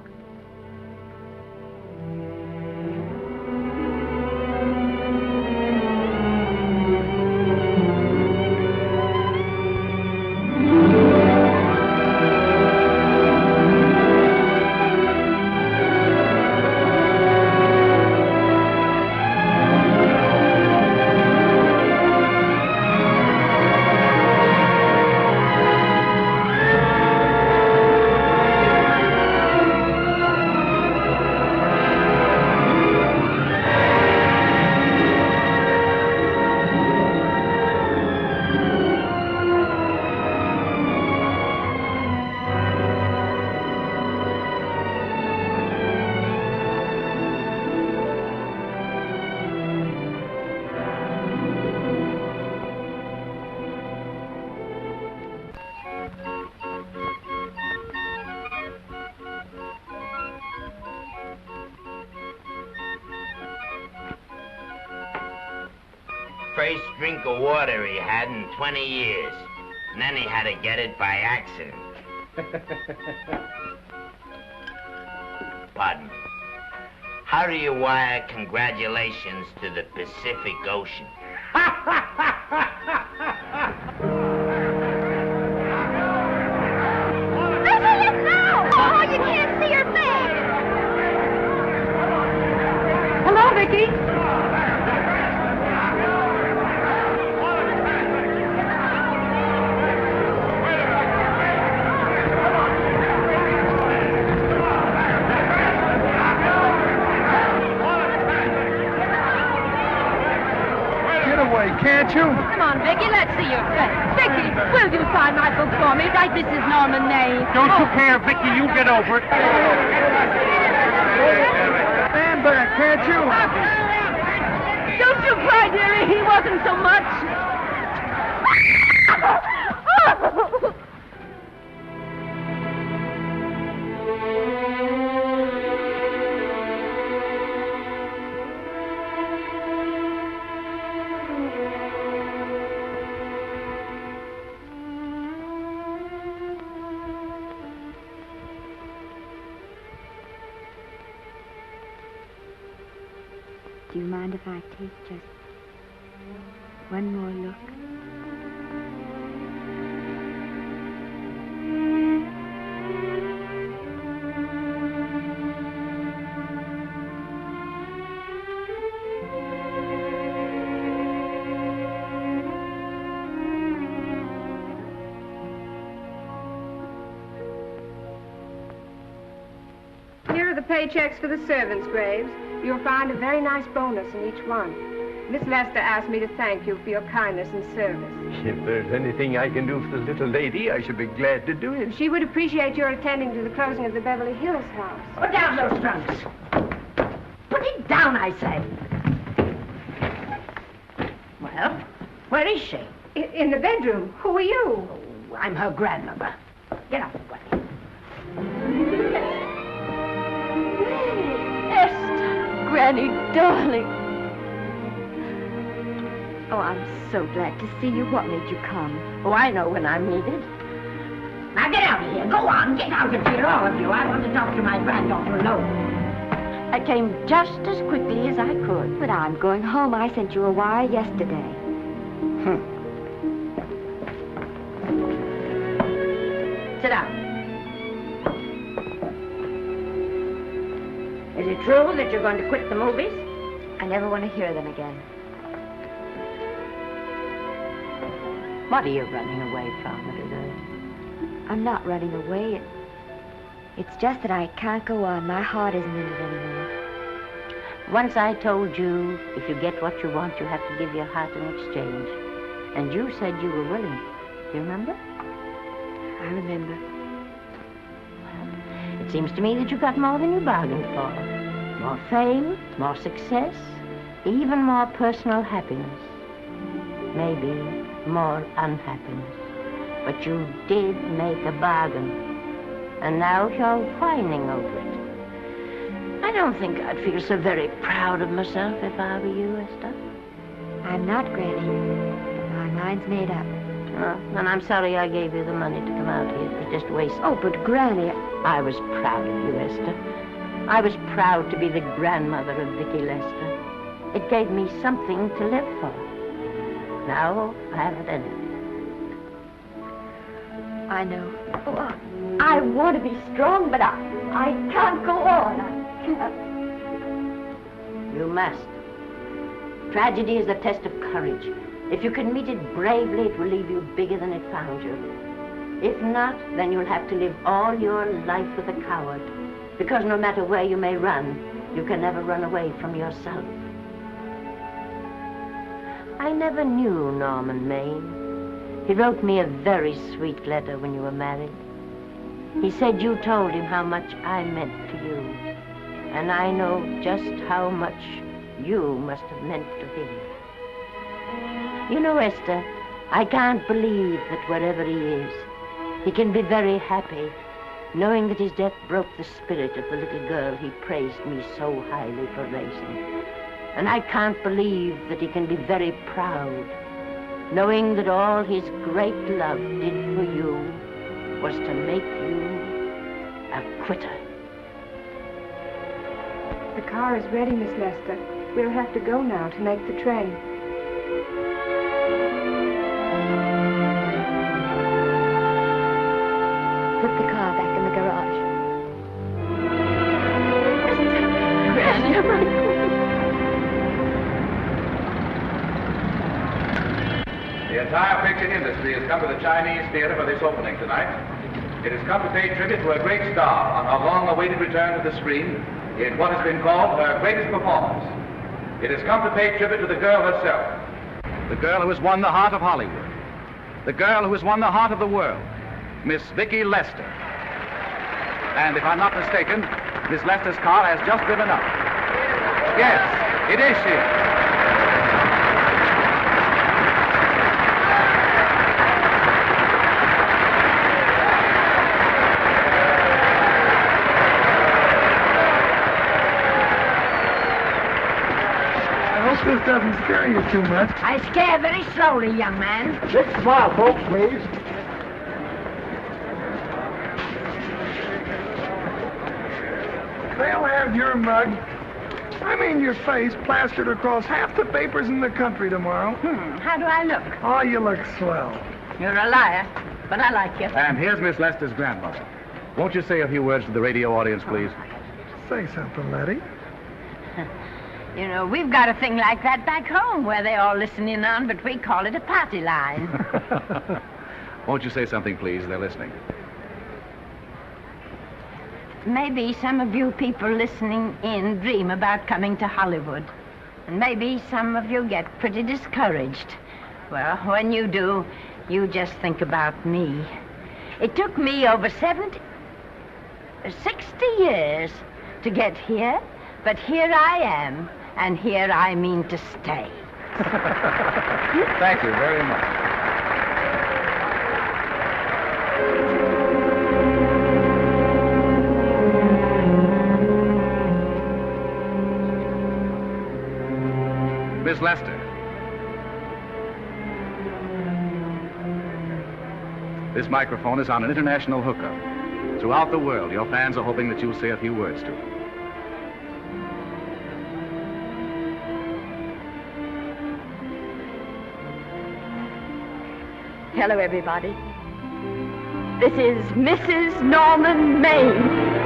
First drink of water he had in 20 years. And then he had to get it by accident. Pardon me. How do you wire congratulations to the Pacific Ocean? Oh, you can't see her face! Hello, Vicki. Can't you? Come on, Vicki, let's see your face. Vicki, will you sign my book for me? Write Mrs. Norman Maine. Don't you care, Vicki. You get over it. Stand back, can't you? Don't you cry, dearie. He wasn't so much. Do you mind if I take just one more look? Here are the paychecks for the servants' graves. You'll find a very nice bonus in each one. Miss Lester asked me to thank you for your kindness and service. If there's anything I can do for the little lady, I should be glad to do it. She would appreciate your attending to the closing of the Beverly Hills house. Put down those trunks. Put it down, I say. Well, where is she? In the bedroom. Who are you? Oh, I'm her grandmother. Get up, Granny. Granny, darling. Oh, I'm so glad to see you. What made you come? Oh, I know when I'm needed. Now get out of here. Go on, get out of here, all of you. I want to talk to my granddaughter alone. I came just as quickly as I could. But I'm going home. I sent you a wire yesterday. Sit down. Is it true that you're going to quit the movies? I never want to hear them again. What are you running away from, little girl? I'm not running away. It's just that I can't go on. My heart isn't in it anymore. Once I told you, if you get what you want, you have to give your heart in exchange. And you said you were willing. Do you remember? I remember. It seems to me that you got more than you bargained for. More fame, more success, even more personal happiness. Maybe more unhappiness. But you did make a bargain. And now you're whining over it. I don't think I'd feel so very proud of myself if I were you, Esther. I'm not, Granny. My mind's made up. Oh, and I'm sorry I gave you the money to come out here. It was just a waste. Oh, but Granny... I was proud of you, Esther. I was proud to be the grandmother of Vicki Lester. It gave me something to live for. Now I haven't any. I know. Oh, I want to be strong, but I can't go on. I can't. You must. Tragedy is a test of courage. If you can meet it bravely, it will leave you bigger than it found you. If not, then you'll have to live all your life with a coward. Because no matter where you may run, you can never run away from yourself. I never knew Norman Maine. He wrote me a very sweet letter when you were married. He said you told him how much I meant to you. And I know just how much you must have meant to him. You know, Esther, I can't believe that wherever he is, he can be very happy, knowing that his death broke the spirit of the little girl he praised me so highly for raising. And I can't believe that he can be very proud, knowing that all his great love did for you was to make you a quitter. The car is ready, Miss Lester. We'll have to go now to make the train. Put the car back in the garage. The entire picture industry has come to the Chinese theater for this opening tonight. It has come to pay tribute to a great star on her long-awaited return to the screen in what has been called her greatest performance. It has come to pay tribute to the girl herself. The girl who has won the heart of Hollywood. The girl who has won the heart of the world. Miss Vicki Lester. And if I'm not mistaken, Miss Lester's car has just driven up. Yes, it is she. This doesn't scare you too much. I scare very slowly, young man. Just smile, folks, please. They'll have your mug. I mean your face plastered across half the papers in the country tomorrow. How do I look? Oh, you look swell. You're a liar, but I like you. And here's Miss Lester's grandmother. Won't you say a few words to the radio audience, please? Say something, Letty. You know, we've got a thing like that back home where they all listen in on, but we call it a party line. Won't you say something, please? They're listening. Maybe some of you people listening in dream about coming to Hollywood. And maybe some of you get pretty discouraged. Well, when you do, you just think about me. It took me over 60 years to get here, but here I am. And here I mean to stay. Thank you very much. Miss Lester. This microphone is on an international hookup. Throughout the world, your fans are hoping that you'll say a few words to them. Hello, everybody. This is Mrs. Norman Maine.